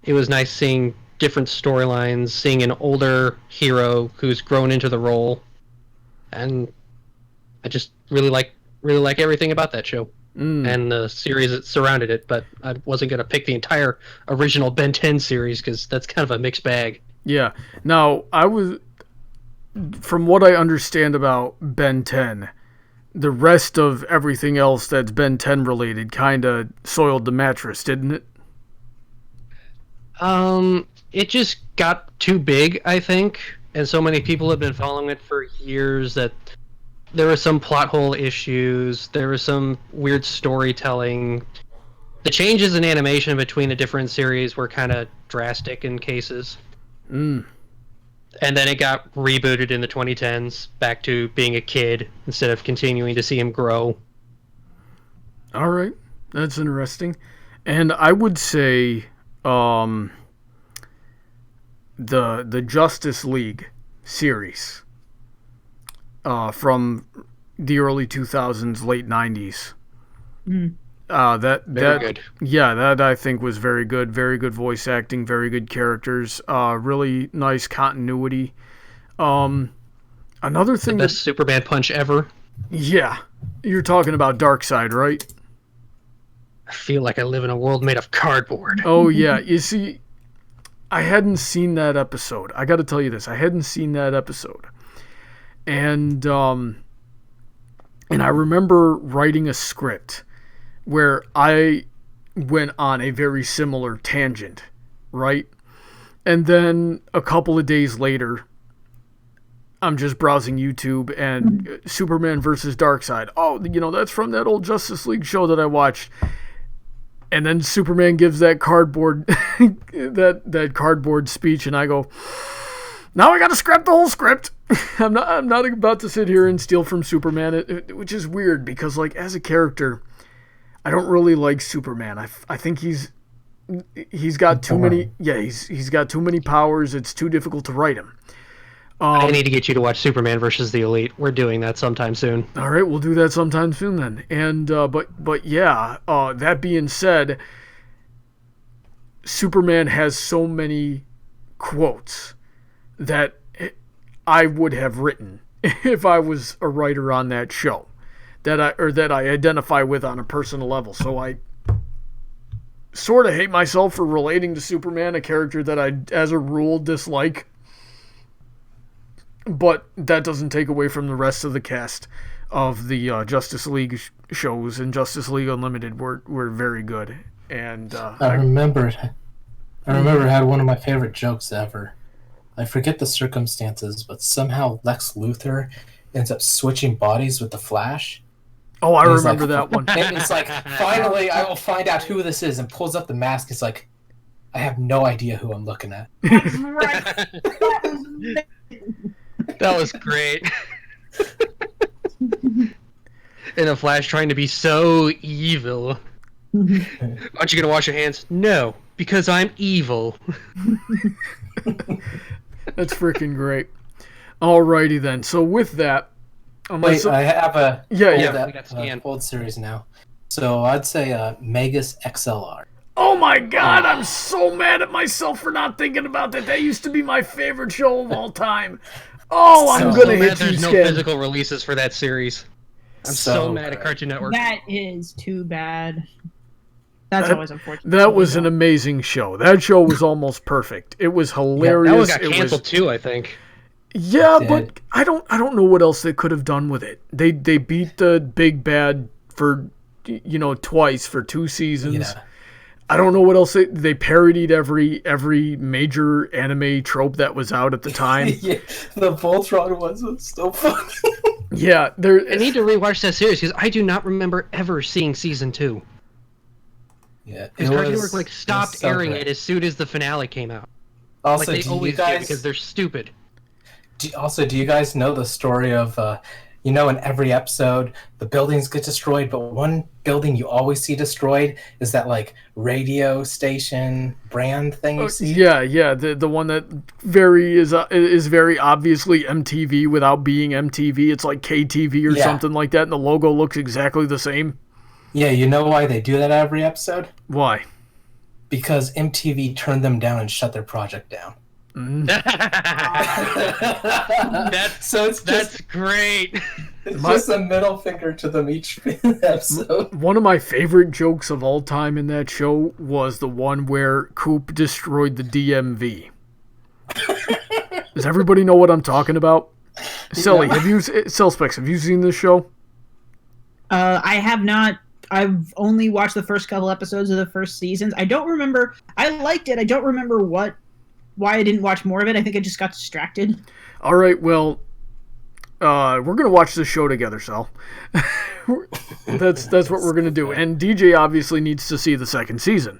It was nice seeing different storylines, seeing an older hero who's grown into the role, and I just really like everything about that show and the series that surrounded it. But I wasn't gonna pick the entire original Ben 10 series because that's kind of a mixed bag. Yeah. Now, from what I understand about Ben 10, the rest of everything else that's Ben 10 related kind of soiled the mattress, didn't it? It just got too big, I think, and so many people have been following it for years that there were some plot hole issues, there was some weird storytelling. The changes in animation between the different series were kind of drastic in cases. And then it got rebooted in the 2010s, back to being a kid instead of continuing to see him grow. All right. That's interesting. And I would say the Justice League series from the early 2000s, late 90s. Very good. Yeah, that I think was very good. Very good voice acting, very good characters, really nice continuity. Another thing, the best Superman punch ever. Yeah, you're talking about Darkseid, right? I feel like I live in a world made of cardboard. Oh yeah, you see, I hadn't seen that episode. I got to tell you this, I hadn't seen that episode, and I remember writing a script where I went on a very similar tangent, right? And then a couple of days later, I'm just browsing YouTube and Superman versus Darkseid. Oh, that's from that old Justice League show that I watched. And then Superman gives that cardboard that cardboard speech, and I go, now I got to scrap the whole script. I'm not about to sit here and steal from Superman, which is weird because, like, as a character, I don't really like Superman. I think he's got too many. Yeah, he's got too many powers. It's too difficult to write him. I need to get you to watch Superman versus the Elite. We're doing that sometime soon. All right, we'll do that sometime soon then. And but yeah. That being said, Superman has so many quotes that I would have written if I was a writer on that show. That I identify with on a personal level. So I sort of hate myself for relating to Superman, a character that I, as a rule, dislike. But that doesn't take away from the rest of the cast of the Justice League shows, and Justice League Unlimited were very good. And I remember had one of my favorite jokes ever. I forget the circumstances, but somehow Lex Luthor ends up switching bodies with the Flash. Oh, I remember that one. And it's like, finally, I will find out who this is, and pulls up the mask. It's like, I have no idea who I'm looking at. That was great. And a Flash trying to be so evil. Aren't you going to wash your hands? No, because I'm evil. That's freaking great. Alrighty then. So with that, wait, I have a we got Skan. Old series now. So I'd say Megas XLR. Oh my god, I'm so mad at myself for not thinking about that. That used to be my favorite show of all time. Oh, I'm gonna hit you, There's no Skan. physical releases for that series. I'm so mad at Cartoon Network. That is too bad. That's always unfortunate. That was an amazing show. That show was almost perfect. It was hilarious. That one got canceled too, I think. Yeah, but I don't know what else they could have done with it. They beat the big bad for twice for 2 seasons. Yeah. I don't know what else they parodied every major anime trope that was out at the time. Yeah, the Voltron was so funny. Yeah, I need to rewatch that series because I do not remember ever seeing season 2. Yeah, because Cartoon Network stopped airing it as soon as the finale came out. Also, they always do because they're stupid. Do you guys know the story of in every episode the buildings get destroyed, but one building you always see destroyed is that like radio station brand thing you see? Yeah, the one that is very obviously MTV without being MTV. It's like KTV or something like that, and the logo looks exactly the same. Yeah, you know why they do that every episode? Why? Because MTV turned them down and shut their project down. That's great. It's just a middle finger to them each episode. One of my favorite jokes of all time in that show was the one where Coop destroyed the DMV. Does everybody know what I'm talking about? Sully, Cellspex, have you seen this show? I have not. I've only watched the first couple episodes of the first seasons. I don't remember. I liked it. I don't remember why I didn't watch more of it. I think I just got distracted. All right, well, we're going to watch this show together, Sal. That's what we're going to do. And DJ obviously needs to see the second season.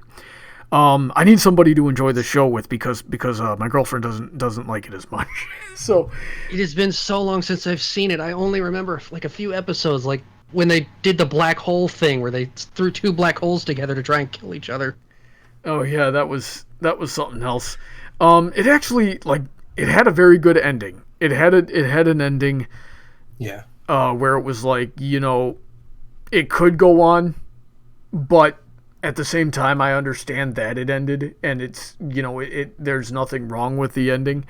I need somebody to enjoy the show with because my girlfriend doesn't like it as much. So it has been so long since I've seen it. I only remember like a few episodes, like when they did the black hole thing where they threw two black holes together to try and kill each other. Oh yeah, that was something else. It actually it had a very good ending. It had an ending. Yeah. Where it was like, it could go on, but at the same time, I understand that it ended, and it's, there's nothing wrong with the ending.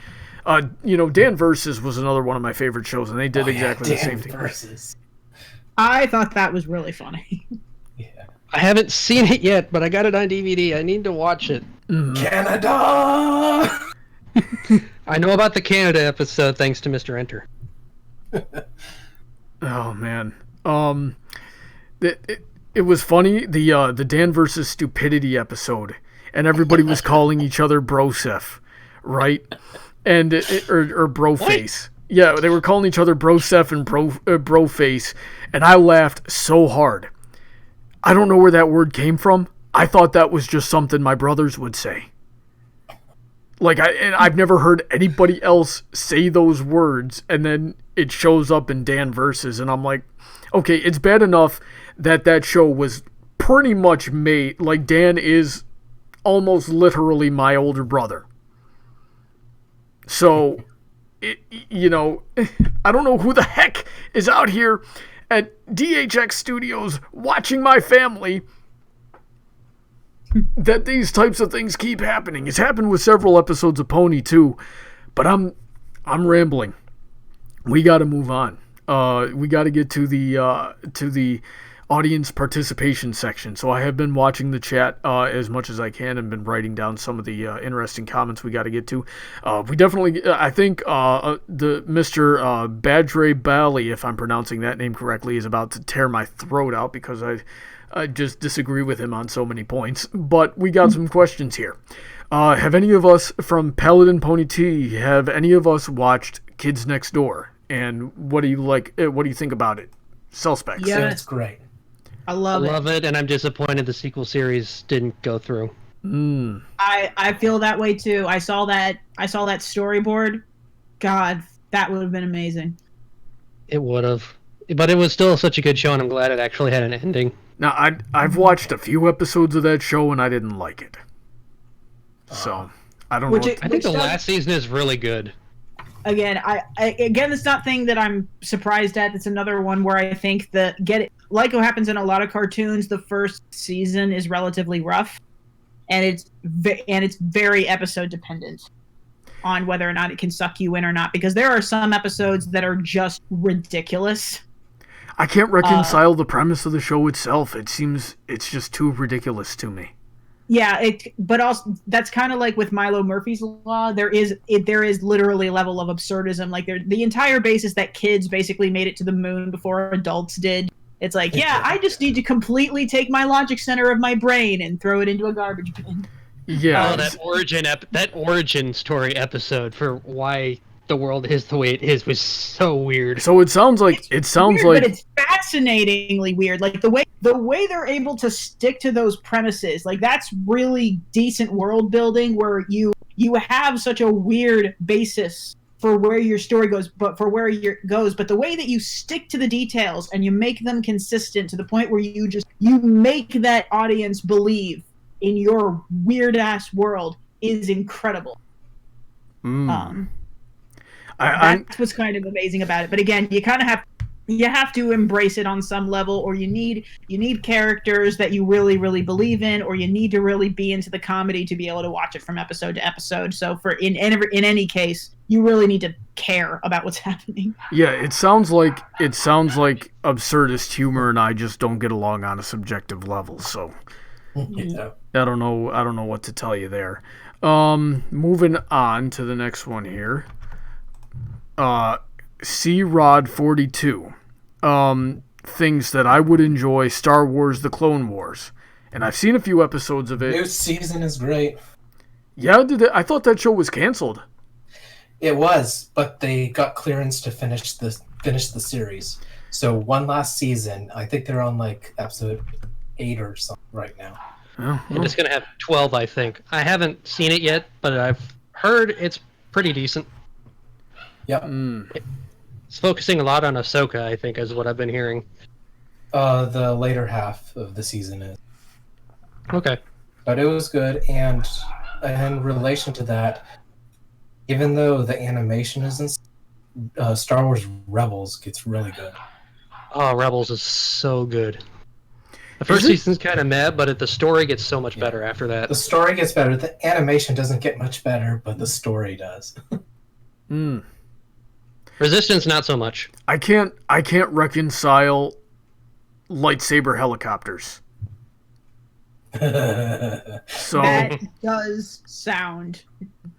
Dan Versus was another one of my favorite shows, and they did exactly the same thing. Versus. I thought that was really funny. Yeah. I haven't seen it yet, but I got it on DVD. I need to watch it. Mm-hmm. Canada! I know about the Canada episode thanks to Mr. Enter. Oh, man. It was funny, the Dan versus Stupidity episode, and everybody was calling each other Brosef, right? And or Broface. What? Yeah, they were calling each other Brosef and Broface, and I laughed so hard. I don't know where that word came from. I thought that was just something my brothers would say. I've never heard anybody else say those words, and then it shows up in Dan Versus, and I'm like, okay, it's bad enough that show was pretty much made, Dan is almost literally my older brother. So, I don't know who the heck is out here at DHX Studios watching my family that these types of things keep happening. It's happened with several episodes of Pony too, but I'm rambling. We got to move on. We got to get to the audience participation section. So I have been watching the chat as much as I can and been writing down some of the interesting comments we got to get to. We definitely, I think the Mr. Badre Bali, if I'm pronouncing that name correctly, is about to tear my throat out because I just disagree with him on so many points. But we got some questions here. Have any of us from Paladin Pony T, have any of us watched Kids Next Door? And what do you like? What do you think about it? Cellspex. Yeah, it's great. I love it, and I'm disappointed the sequel series didn't go through. I feel that way too. I saw that storyboard. God, that would have been amazing. It would have, but it was still such a good show, and I'm glad it actually had an ending. Now I've watched a few episodes of that show, and I didn't like it. So I don't know. I think the last season is really good. Again, again, it's not thing that I'm surprised at. It's another one where I think like what happens in a lot of cartoons, the first season is relatively rough, and it's very episode dependent on whether or not it can suck you in or not. Because there are some episodes that are just ridiculous. I can't reconcile the premise of the show itself. It seems it's just too ridiculous to me. Yeah, but also that's kind of like with Milo Murphy's Law. There is literally a level of absurdism. Like the entire basis that kids basically made it to the moon before adults did. It's like, yeah, I just need to completely take my logic center of my brain and throw it into a garbage bin. Yeah, that origin story episode for why the world is the way it is was so weird. So it sounds like but it's fascinatingly weird. Like the way they're able to stick to those premises, like that's really decent world building where you have such a weird basis for where your story goes, but the way that you stick to the details and you make them consistent to the point where you make that audience believe in your weird ass world is incredible. That's what's kind of amazing about it. But again, you kind of have you have to embrace it on some level, or you need characters that you really, really believe in, or you need to really be into the comedy to be able to watch it from episode to episode. So in any case, you really need to care about what's happening. Yeah, it sounds like absurdist humor, and I just don't get along on a subjective level. So Yeah. I don't know what to tell you there. Moving on to the next one here. C-Rod 42. Things that I would enjoy: Star Wars The Clone Wars. And I've seen a few episodes of it. New season is great. Yeah, I thought that show was canceled. It was, but they got clearance to finish the series. So one last season. I think they're on like episode 8 or something right now. Oh, And it's going to have 12, I think. I haven't seen it yet, but I've heard it's pretty decent. Yep. It's focusing a lot on Ahsoka, I think, is what I've been hearing. The later half of the season is. Okay. But it was good, and in relation to that, even though the animation isn't, Star Wars Rebels gets really good. Oh, Rebels is so good. The first season's kind of meh, but the story gets so much better after that. The story gets better. The animation doesn't get much better, but the story does. Resistance, not so much. I can't reconcile lightsaber helicopters. So That does sound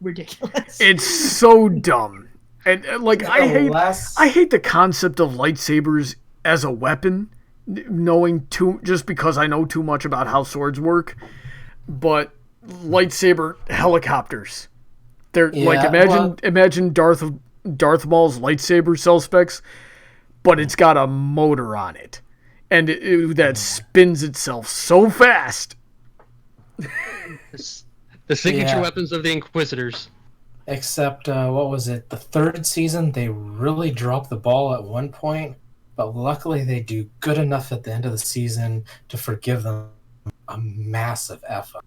ridiculous. it's so dumb. And like I hate the concept of lightsabers as a weapon, just because I know too much about how swords work. But lightsaber helicopters. They're like imagine Darth Maul's lightsaber Cellspex, but it's got a motor on it, and that spins itself so fast. The signature weapons of the Inquisitors. Except, what was it? The third season, they really dropped the ball at one point, but luckily they do good enough at the end of the season to forgive them a massive F up.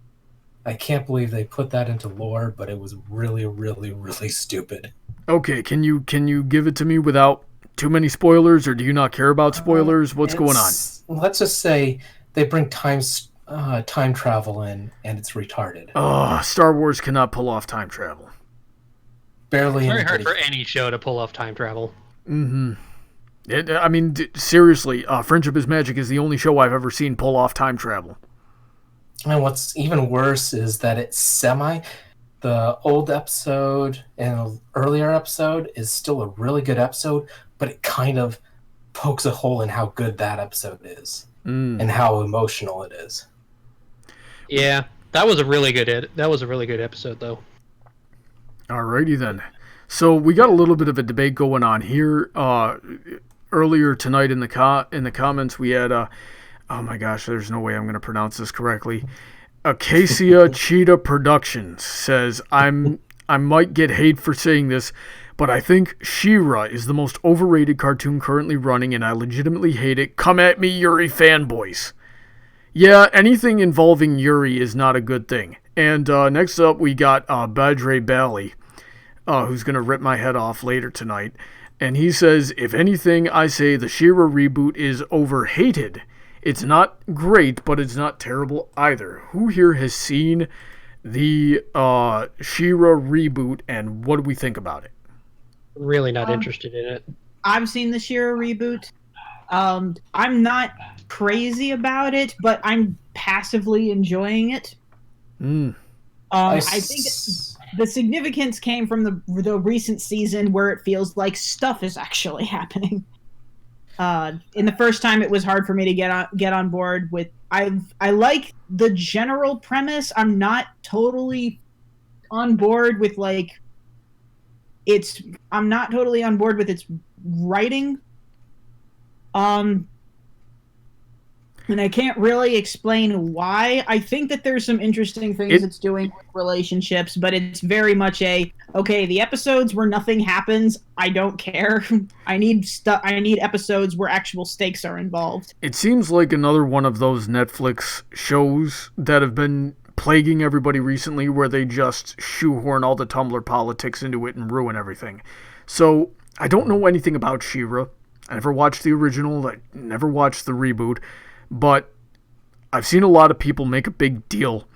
I can't believe they put that into lore, but it was really, really, really stupid. Okay, can you give it to me without too many spoilers, or do you not care about spoilers? What's going on? Let's just say they bring time travel in, and it's retarded. Star Wars cannot pull off time travel. Barely. It's very hard for any show to pull off time travel. I mean, seriously, Friendship is Magic is the only show I've ever seen pull off time travel. And what's even worse is that it's the old episode and an earlier episode is still a really good episode, but it kind of pokes a hole in how good that episode is and how emotional it is. Yeah, that was a really good episode, though. Alrighty then. So we got a little bit of a debate going on here. Earlier tonight in the comments we had oh my gosh, there's no way I'm going to pronounce this correctly. Acacia Cheetah Productions says, I might get hate for saying this, but I think She-Ra is the most overrated cartoon currently running, and I legitimately hate it. Come at me, Yuri fanboys. Yeah, anything involving Yuri is not a good thing. And next up, we got Badre Bally, who's going to rip my head off later tonight. And he says, if anything, I say the She-Ra reboot is overhated. It's not great, but it's not terrible either. Who here has seen the She-Ra reboot, and what do we think about it? Really not interested in it. I've seen the She-Ra reboot. I'm not crazy about it, but I'm passively enjoying it. I think the significance came from the recent season where it feels like stuff is actually happening. In the first time, it was hard for me to get on board with. I like the general premise. I'm not totally on board with I'm not totally on board with its writing. And I can't really explain why. I think that there's some interesting things it's doing with relationships, but it's very much okay, the episodes where nothing happens, I don't care. I need episodes where actual stakes are involved. It seems like another one of those Netflix shows that have been plaguing everybody recently, where they just shoehorn all the Tumblr politics into it and ruin everything. So, I don't know anything about She-Ra. I never watched the original. I never watched the reboot. But I've seen a lot of people make a big deal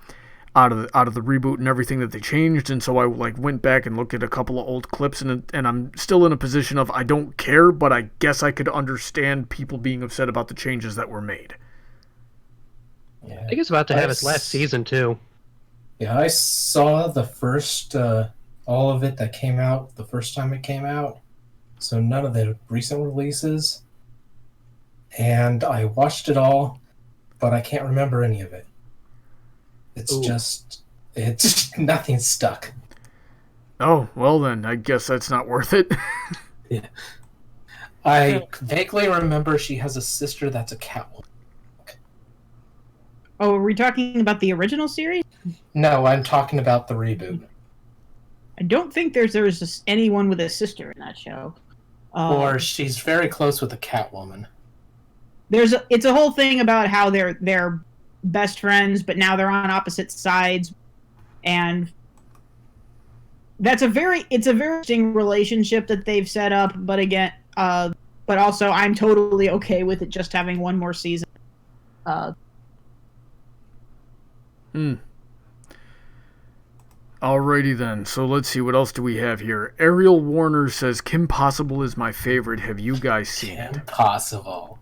out of the reboot and everything that they changed, and so I went back and looked at a couple of old clips, and I'm still in a position of I don't care, but I guess I could understand people being upset about the changes that were made. Yeah. I think it's about to have its last season too. Yeah, I saw the first all of it that came out the first time it came out, so none of the recent releases, and I watched it all, but I can't remember any of it. It's nothing stuck. Oh, well then, I guess that's not worth it. Yeah. I vaguely remember she has a sister that's a Catwoman. Oh, are we talking about the original series? No, I'm talking about the reboot. I don't think there's anyone with a sister in that show. Or she's very close with a Catwoman. It's a whole thing about how they're best friends, but now they're on opposite sides, and it's a very interesting relationship that they've set up. But again, but also I'm totally okay with it just having one more season. Alrighty then, so let's see, what else do we have here? Ariel Warner says, Kim Possible is my favorite. Have you guys seen it? Impossible.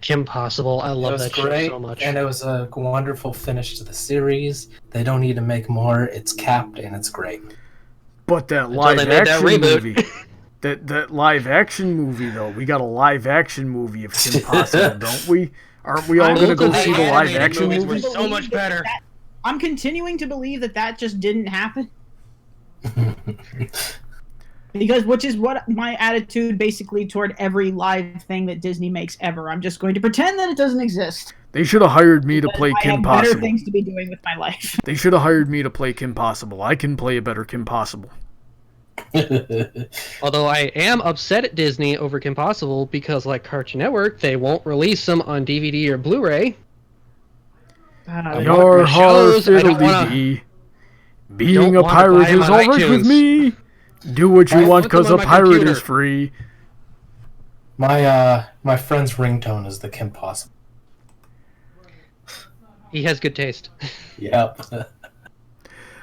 Kim Possible. I love that show so much. And it was a wonderful finish to the series. They don't need to make more. It's capped and it's great. But that live action movie, that live action movie though, we got a live action movie of Kim Possible, don't we? Aren't we all gonna go see the live action movie? Were so much better. I'm continuing to believe that just didn't happen. Which is what my attitude basically toward every live thing that Disney makes ever. I'm just going to pretend that it doesn't exist. They should have hired me to play Kim Possible. I have better things to be doing with my life. They should have hired me to play Kim Possible. I can play a better Kim Possible. Although I am upset at Disney over Kim Possible because, like Cartoon Network, they won't release them on DVD or Blu-ray. Your heart fiddle-dee-dee. Being a pirate is all right with me. Do what you want because a pirate is free. My friend's ringtone is the Kim Possible. He has good taste. Yep.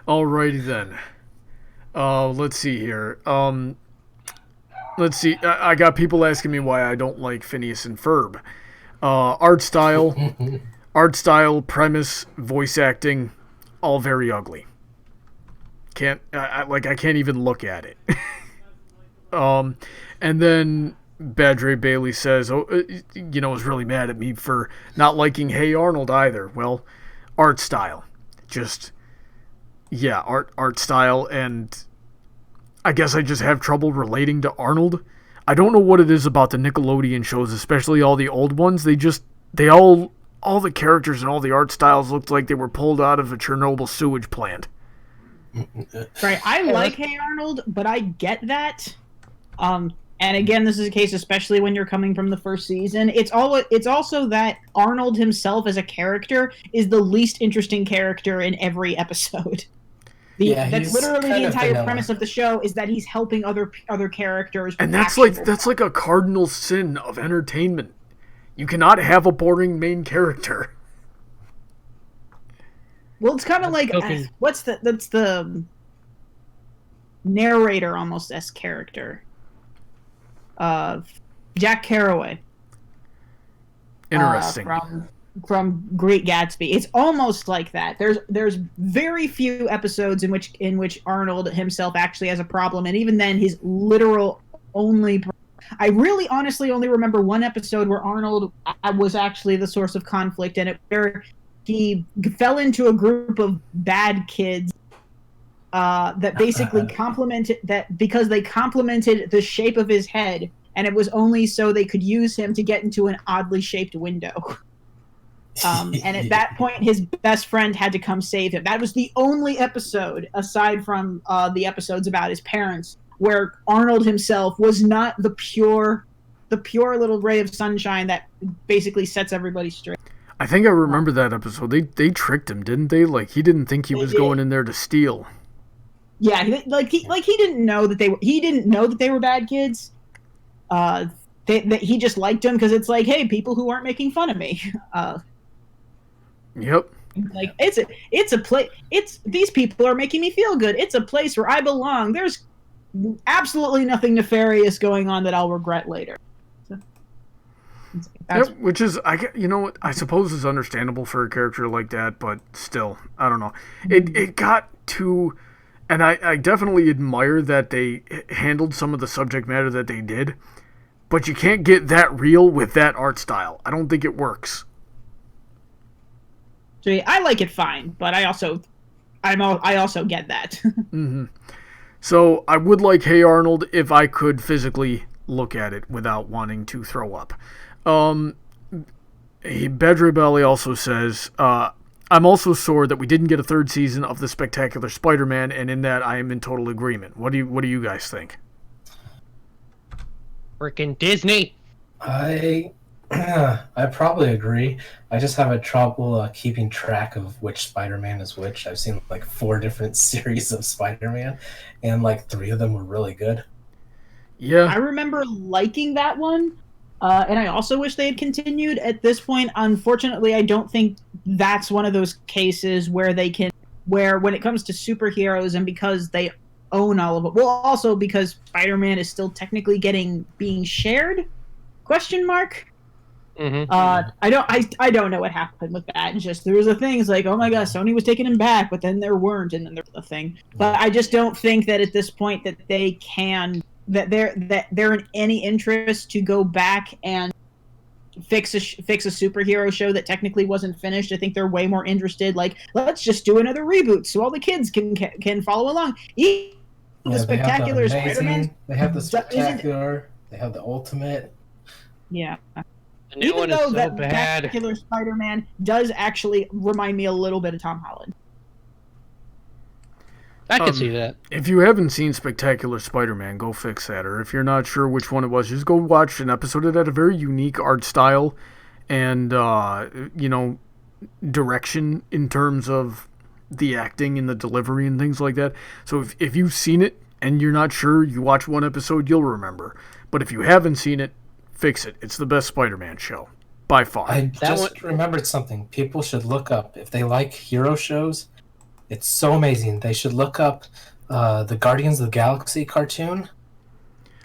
Alrighty then. Let's see here. Let's see. I got people asking me why I don't like Phineas and Ferb. Art style, premise, voice acting, all very ugly. I can't even look at it. And then Badre Bailey says, is really mad at me for not liking Hey Arnold either. Well, art style. Art style, and I guess I just have trouble relating to Arnold. I don't know what it is about the Nickelodeon shows, especially all the old ones. All the characters and all the art styles looked like they were pulled out of a Chernobyl sewage plant. Right, I like Hey Arnold, but I get that. And again, this is a case, especially when you're coming from the first season. It's also that Arnold himself as a character is the least interesting character in every episode. That's literally the entire premise of the show, is that he's helping other characters. And that's like a cardinal sin of entertainment. You cannot have a boring main character. Well, it's kind of like that's the narrator almost as character. Jack Kerouac. Interesting. From Great Gatsby. It's almost like that. There's very few episodes in which Arnold himself actually has a problem, and even then his literal only I really honestly only remember one episode where Arnold was actually the source of conflict, and where he fell into a group of bad kids that basically because they complimented the shape of his head, and it was only so they could use him to get into an oddly shaped window. And at that point, his best friend had to come save him. That was the only episode, aside from the episodes about his parents, where Arnold himself was not the pure little ray of sunshine that basically sets everybody straight. I think I remember that episode. They tricked him, didn't they? Like, he didn't think he was going in there to steal. Yeah, he didn't know that they were bad kids. that he just liked him because it's like, hey, people who aren't making fun of me. Yep. Like it's a place. These people are making me feel good. It's a place where I belong. There's absolutely nothing nefarious going on that I'll regret later. So, yep, which is, I suppose is understandable for a character like that, but still, I don't know. It got too, and I definitely admire that they handled some of the subject matter that they did, but you can't get that real with that art style. I don't think it works. So I like it fine, but I also get that. Mm-hmm. So I would like Hey Arnold if I could physically look at it without wanting to throw up. Bedre Belly also says, I'm also sore that we didn't get a third season of the Spectacular Spider-Man, and in that I am in total agreement. What do you guys think? Frickin' Disney. I probably agree. I just have a trouble keeping track of which Spider-Man is which. I've seen like 4 different series of Spider-Man, and like 3 of them were really good. Yeah. I remember liking that one, and I also wish they had continued. At this point, unfortunately, I don't think that's one of those cases where when it comes to superheroes, and because they own all of it, well, also because Spider-Man is still technically being shared? Question mark. Mm-hmm. I don't know what happened with that. It's just there was a thing. It's like, oh my gosh, Sony was taking him back, but then there weren't, and then there's a thing. But I just don't think that at this point that they can that they're in any interest to go back and fix a superhero show that technically wasn't finished. I think they're way more interested. Like, let's just do another reboot so all the kids can follow along. The Spectacular Spider-Man. They have the Spectacular. They have the Ultimate. Yeah. The new Even one though is so that bad. Spectacular Spider-Man does actually remind me a little bit of Tom Holland. I can see that. If you haven't seen Spectacular Spider-Man, go fix that. Or if you're not sure which one it was, just go watch an episode. It had a very unique art style and, direction in terms of the acting and the delivery and things like that. So if you've seen it and you're not sure, you watch one episode, you'll remember. But if you haven't seen it, fix it. It's the best Spider-Man show, by far. I just remembered something. People should look up, if they like hero shows, it's so amazing. They should look up the Guardians of the Galaxy cartoon.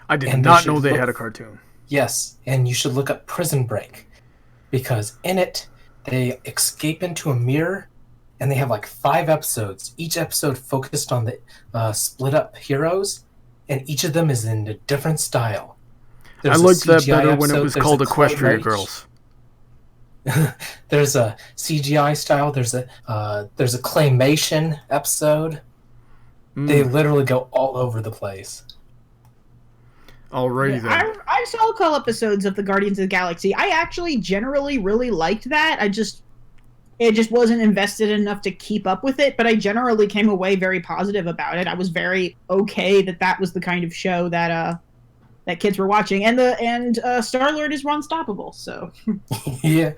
I did not know they had a cartoon. Yes, and you should look up Prison Break, because in it, they escape into a mirror, and they have like 5 episodes. Each episode focused on the split-up heroes, and each of them is in a different style. I liked that better when it was called Equestria Girls. There's a CGI style. There's a claymation episode. They literally go all over the place. Alrighty then. I saw a couple episodes of the Guardians of the Galaxy. I actually generally really liked that. It just wasn't invested enough to keep up with it, but I generally came away very positive about it. I was very okay that was the kind of show that kids were watching, and Star-Lord is Unstoppable. So yeah,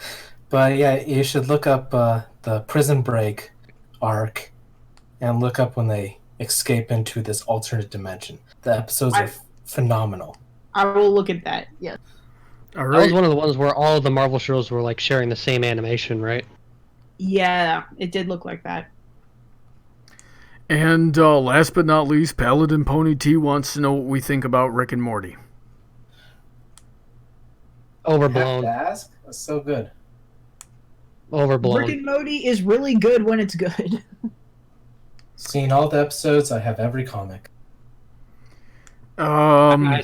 but yeah, you should look up the Prison Break arc, and look up when they escape into this alternate dimension. The episodes are phenomenal. I will look at that. Yes. All right. That was one of the ones where all of the Marvel shows were like sharing the same animation, right? Yeah, it did look like that. And last but not least, Paladin Pony T wants to know what we think about Rick and Morty. Overblown. You have to ask? That's so good. Overblown. Rick and Morty is really good when it's good. Seen all the episodes. I have every comic. I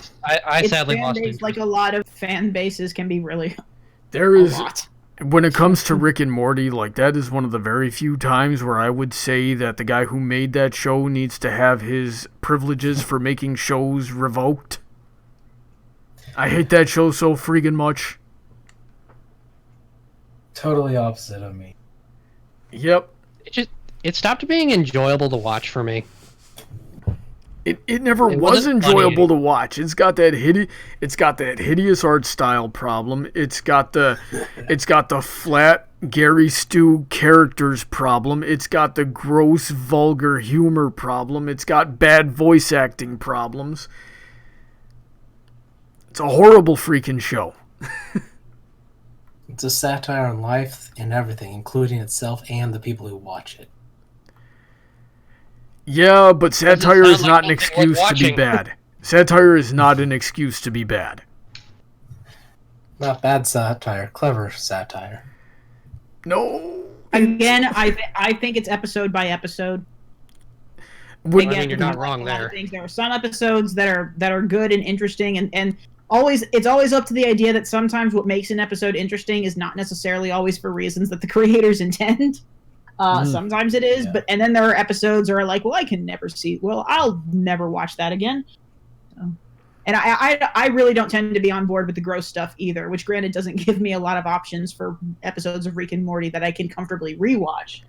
sadly lost interest. Like a lot of fan bases can be really there is a lot. When it comes to Rick and Morty, like, that is one of the very few times where I would say that the guy who made that show needs to have his privileges for making shows revoked. I hate that show so freaking much. Totally opposite of me. Yep. It stopped being enjoyable to watch for me. It never was enjoyable to watch. It's got that hideous art style problem. It's got the flat Gary Stu characters problem. It's got the gross vulgar humor problem. It's got bad voice acting problems. It's a horrible freaking show. It's a satire on life and everything, including itself and the people who watch it. Yeah, but satire is sound like not an something excuse worth to be watching. bad. Satire is not an excuse to be bad. Not bad satire, clever satire. No. Again, I think it's episode by episode. Would- I mean, you're not there's wrong a lot of there. things. There are some episodes that are good and interesting, and it's always up to the idea that sometimes what makes an episode interesting is not necessarily always for reasons that the creators intend. Sometimes it is, Yeah. and then there are episodes that are like, well, I'll never watch that again. So, and I really don't tend to be on board with the gross stuff either, which granted doesn't give me a lot of options for episodes of Rick and Morty that I can comfortably rewatch.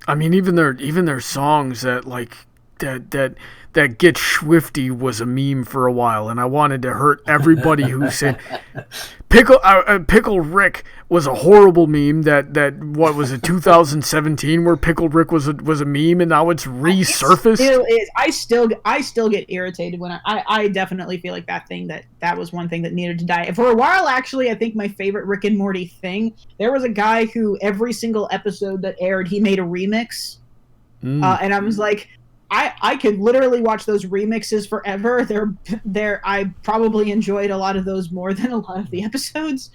I mean, even their songs that like that Get Swifty was a meme for a while, and I wanted to hurt everybody who said Pickle Rick was a horrible meme. That what was it, 2017, where Pickle Rick was a meme, and now it's resurfaced. It still is. I still get irritated when I definitely feel like that was one thing that needed to die. For a while, actually, I think my favorite Rick and Morty thing, there was a guy who every single episode that aired, he made a remix, and I was like, I could literally watch those remixes forever. I probably enjoyed a lot of those more than a lot of the episodes.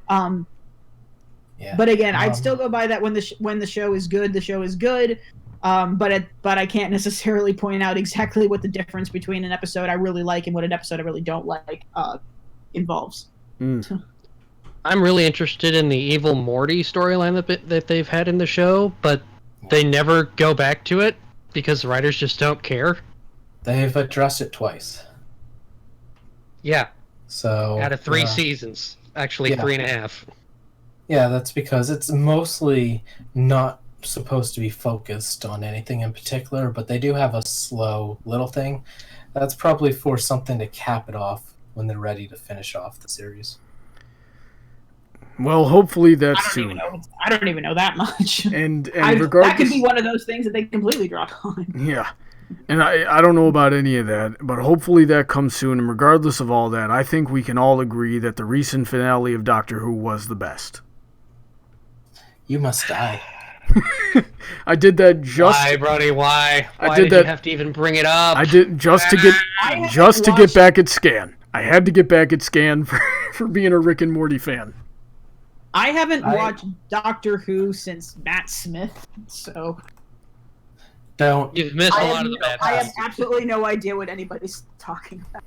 Yeah. But again, I'd still go by that when the show is good, the show is good. But I can't necessarily point out exactly what the difference between an episode I really like and what an episode I really don't like involves. I'm really interested in the evil Morty storyline that they've had in the show, but they never go back to it because the writers just don't care. They've addressed it twice. Yeah, So out of 3 seasons. Actually, Yeah. 3.5. Yeah, that's because it's mostly not supposed to be focused on anything in particular, but they do have a slow little thing. That's probably for something to cap it off when they're ready to finish off the series. Well, hopefully that's soon. I don't even know that much. And that regardless, could be one of those things that they completely drop on. yeah. And I don't know about any of that, but hopefully that comes soon. And regardless of all that, I think we can all agree that the recent finale of Doctor Who was the best. You must die. I did that just. Why, Brony? Why? I Why did did that- you have to even bring it up? I did just to get back at Skan. I had to get back at Skan for being a Rick and Morty fan. I haven't watched Doctor Who since Matt Smith, so Don't. You've missed a lot of the bad I have stuff. absolutely no idea what anybody's talking about.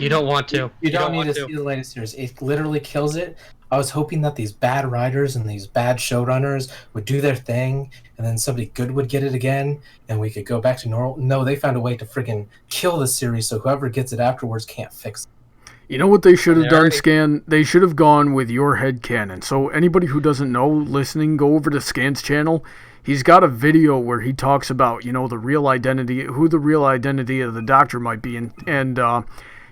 You don't want to. You don't need want to see the latest series. It literally kills it. I was hoping that these bad writers and these bad showrunners would do their thing, and then somebody good would get it again, and we could go back to normal. No, they found a way to friggin' kill the series, so whoever gets it afterwards can't fix it. You know what they should have They done, already- Skan? They should have gone with your head canon. So anybody who doesn't know, listening, go over to Skan's channel. He's got a video where he talks about, the real identity, who the real identity of the Doctor might be, and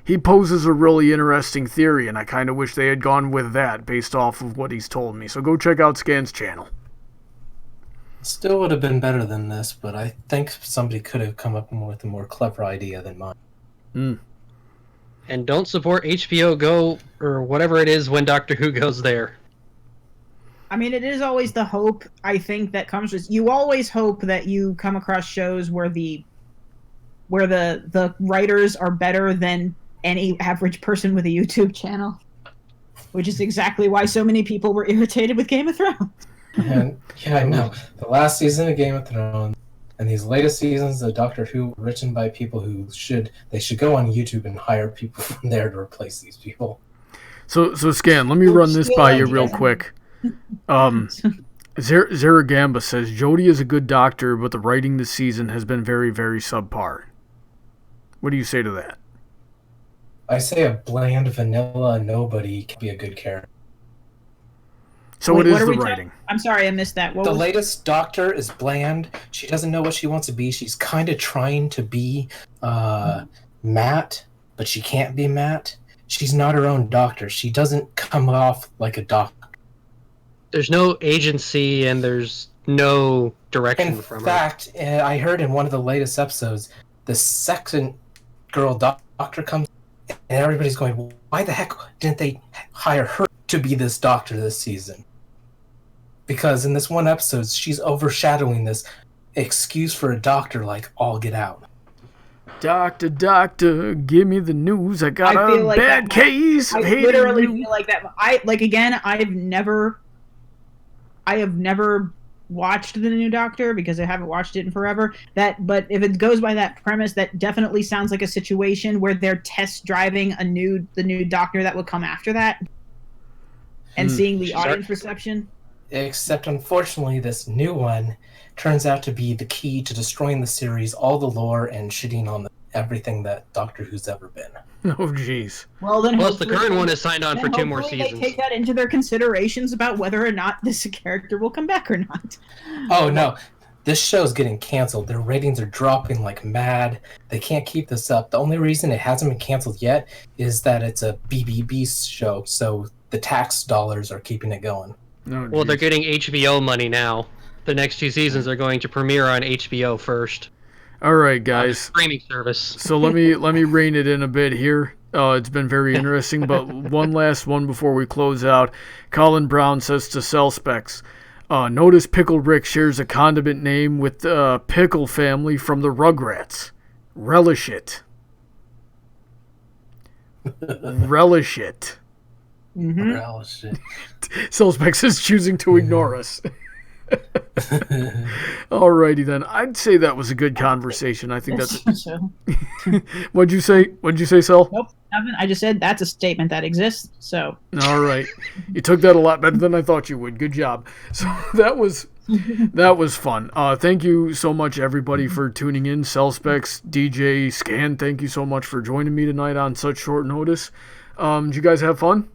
he poses a really interesting theory, and I kind of wish they had gone with that based off of what he's told me. So go check out Skan's channel. Still would have been better than this, but I think somebody could have come up with a more clever idea than mine. And don't support HBO Go or whatever it is when Doctor Who goes there. I mean, it is always the hope, I think, that comes with... You always hope that you come across shows where the writers are better than any average person with a YouTube channel. Which is exactly why so many people were irritated with Game of Thrones. And yeah, I know. The last season of Game of Thrones and these latest seasons of Doctor Who were written by people who should go on YouTube and hire people from there to replace these people. So Skan, let me run this by you real quick. Zaragamba says, Jodie is a good doctor, but the writing this season has been very, very subpar. What do you say to that? I say a bland vanilla nobody can be a good character. So Wait, it what is are the we writing. I'm sorry, I missed that. What The was... latest Doctor is bland. She doesn't know what she wants to be. She's kind of trying to be Matt, but she can't be Matt. She's not her own doctor. She doesn't come off like a doctor. There's no agency and there's no direction In from her. fact, I heard in one of the latest episodes, the second girl doctor comes everybody's going, well, why the heck didn't they hire her to be this doctor this season? Because in this one episode, she's overshadowing this excuse for a doctor like all get out. Doctor, doctor, give me the news. I got a like bad case. I literally feel like that. I have never watched the new Doctor because I haven't watched it in forever. But if it goes by that premise, that definitely sounds like a situation where they're test driving the new Doctor that would come after that, and seeing the audience reception. Except, unfortunately, this new one turns out to be the key to destroying the series, all the lore, and shitting on everything that Doctor Who's ever been. Oh, jeez. Well, then Plus, the current one is signed on for 2 more hopefully seasons. They take that into their considerations about whether or not this character will come back or not. Oh, no. This show's getting canceled. Their ratings are dropping like mad. They can't keep this up. The only reason it hasn't been canceled yet is that it's a BBB show, so the tax dollars are keeping it going. Oh, Well, they're getting HBO money now. The next 2 seasons are going to premiere on HBO first. All right, guys. Streaming service. So let me rein it in a bit here. It's been very interesting, but one last one before we close out. Colin Brown says to Cellspex, notice Pickle Rick shares a condiment name with the Pickle family from the Rugrats. Relish it. Relish it. Mm-hmm. Oh, shit. Cellspex is choosing to ignore us. Alrighty then. I'd say that was a good conversation. I think that's. What'd you say, Cell? Nope, nothing. I just said that's a statement that exists. So. All right, you took that a lot better than I thought you would. Good job. So that was fun. Thank you so much, everybody, for tuning in. Cellspex, DJ, Scan. Thank you so much for joining me tonight on such short notice. Did you guys have fun?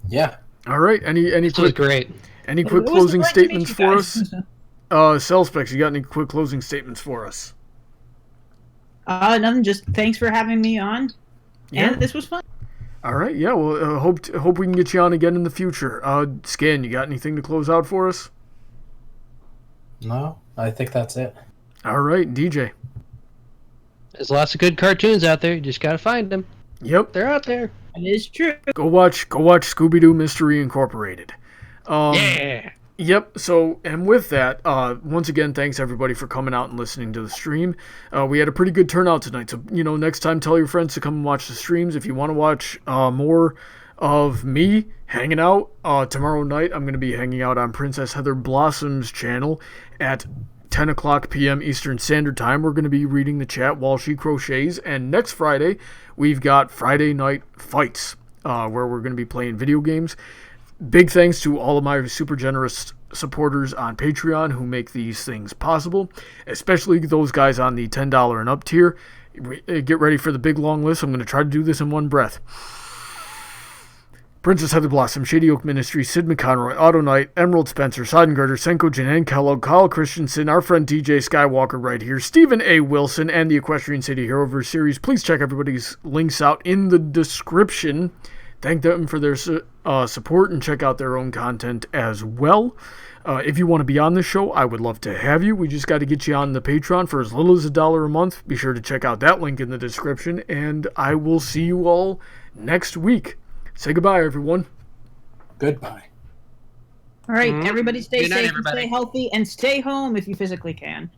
Yeah. All right. Any This was great. Any quick closing statements for us? Cellspex, you got any quick closing statements for us? Nothing. Just thanks for having me on. Yeah. And this was fun. All right. Yeah. Well, hope we can get you on again in the future. Scan, you got anything to close out for us? No, I think that's it. All right, DJ. There's lots of good cartoons out there. You just gotta find them. Yep. They're out there. It is true. Go watch Scooby-Doo Mystery Incorporated. Yeah. Yep. So, and with that, once again, thanks everybody for coming out and listening to the stream. We had a pretty good turnout tonight. So, next time, tell your friends to come and watch the streams. If you want to watch more of me hanging out, tomorrow night, I'm going to be hanging out on Princess Heather Blossom's channel at 10 o'clock p.m. Eastern Standard Time. We're going to be reading the chat while she crochets. And next Friday, we've got Friday Night Fights, where we're going to be playing video games. Big thanks to all of my super generous supporters on Patreon who make these things possible, especially those guys on the $10 and up tier. Get ready for the big long list. I'm going to try to do this in one breath. Princess Heather Blossom, Shady Oak Ministries, Sid McConroy, Autoknight, Emerald Spencer, Sodden, Girder, Senko, Jennan, Kellogg, Kyle Christensen, our friend DJ Skywalker right here, Stephen A. Wilson, and the Equestrian City Heroverse series. Please check everybody's links out in the description. Thank them for their support and check out their own content as well. If you want to be on the show, I would love to have you. We just got to get you on the Patreon for as little as $1 a month. Be sure to check out that link in the description, and I will see you all next week. Say goodbye, everyone. Goodbye. All right, everybody stay Good night, safe, everybody. and stay healthy, and stay home if you physically can.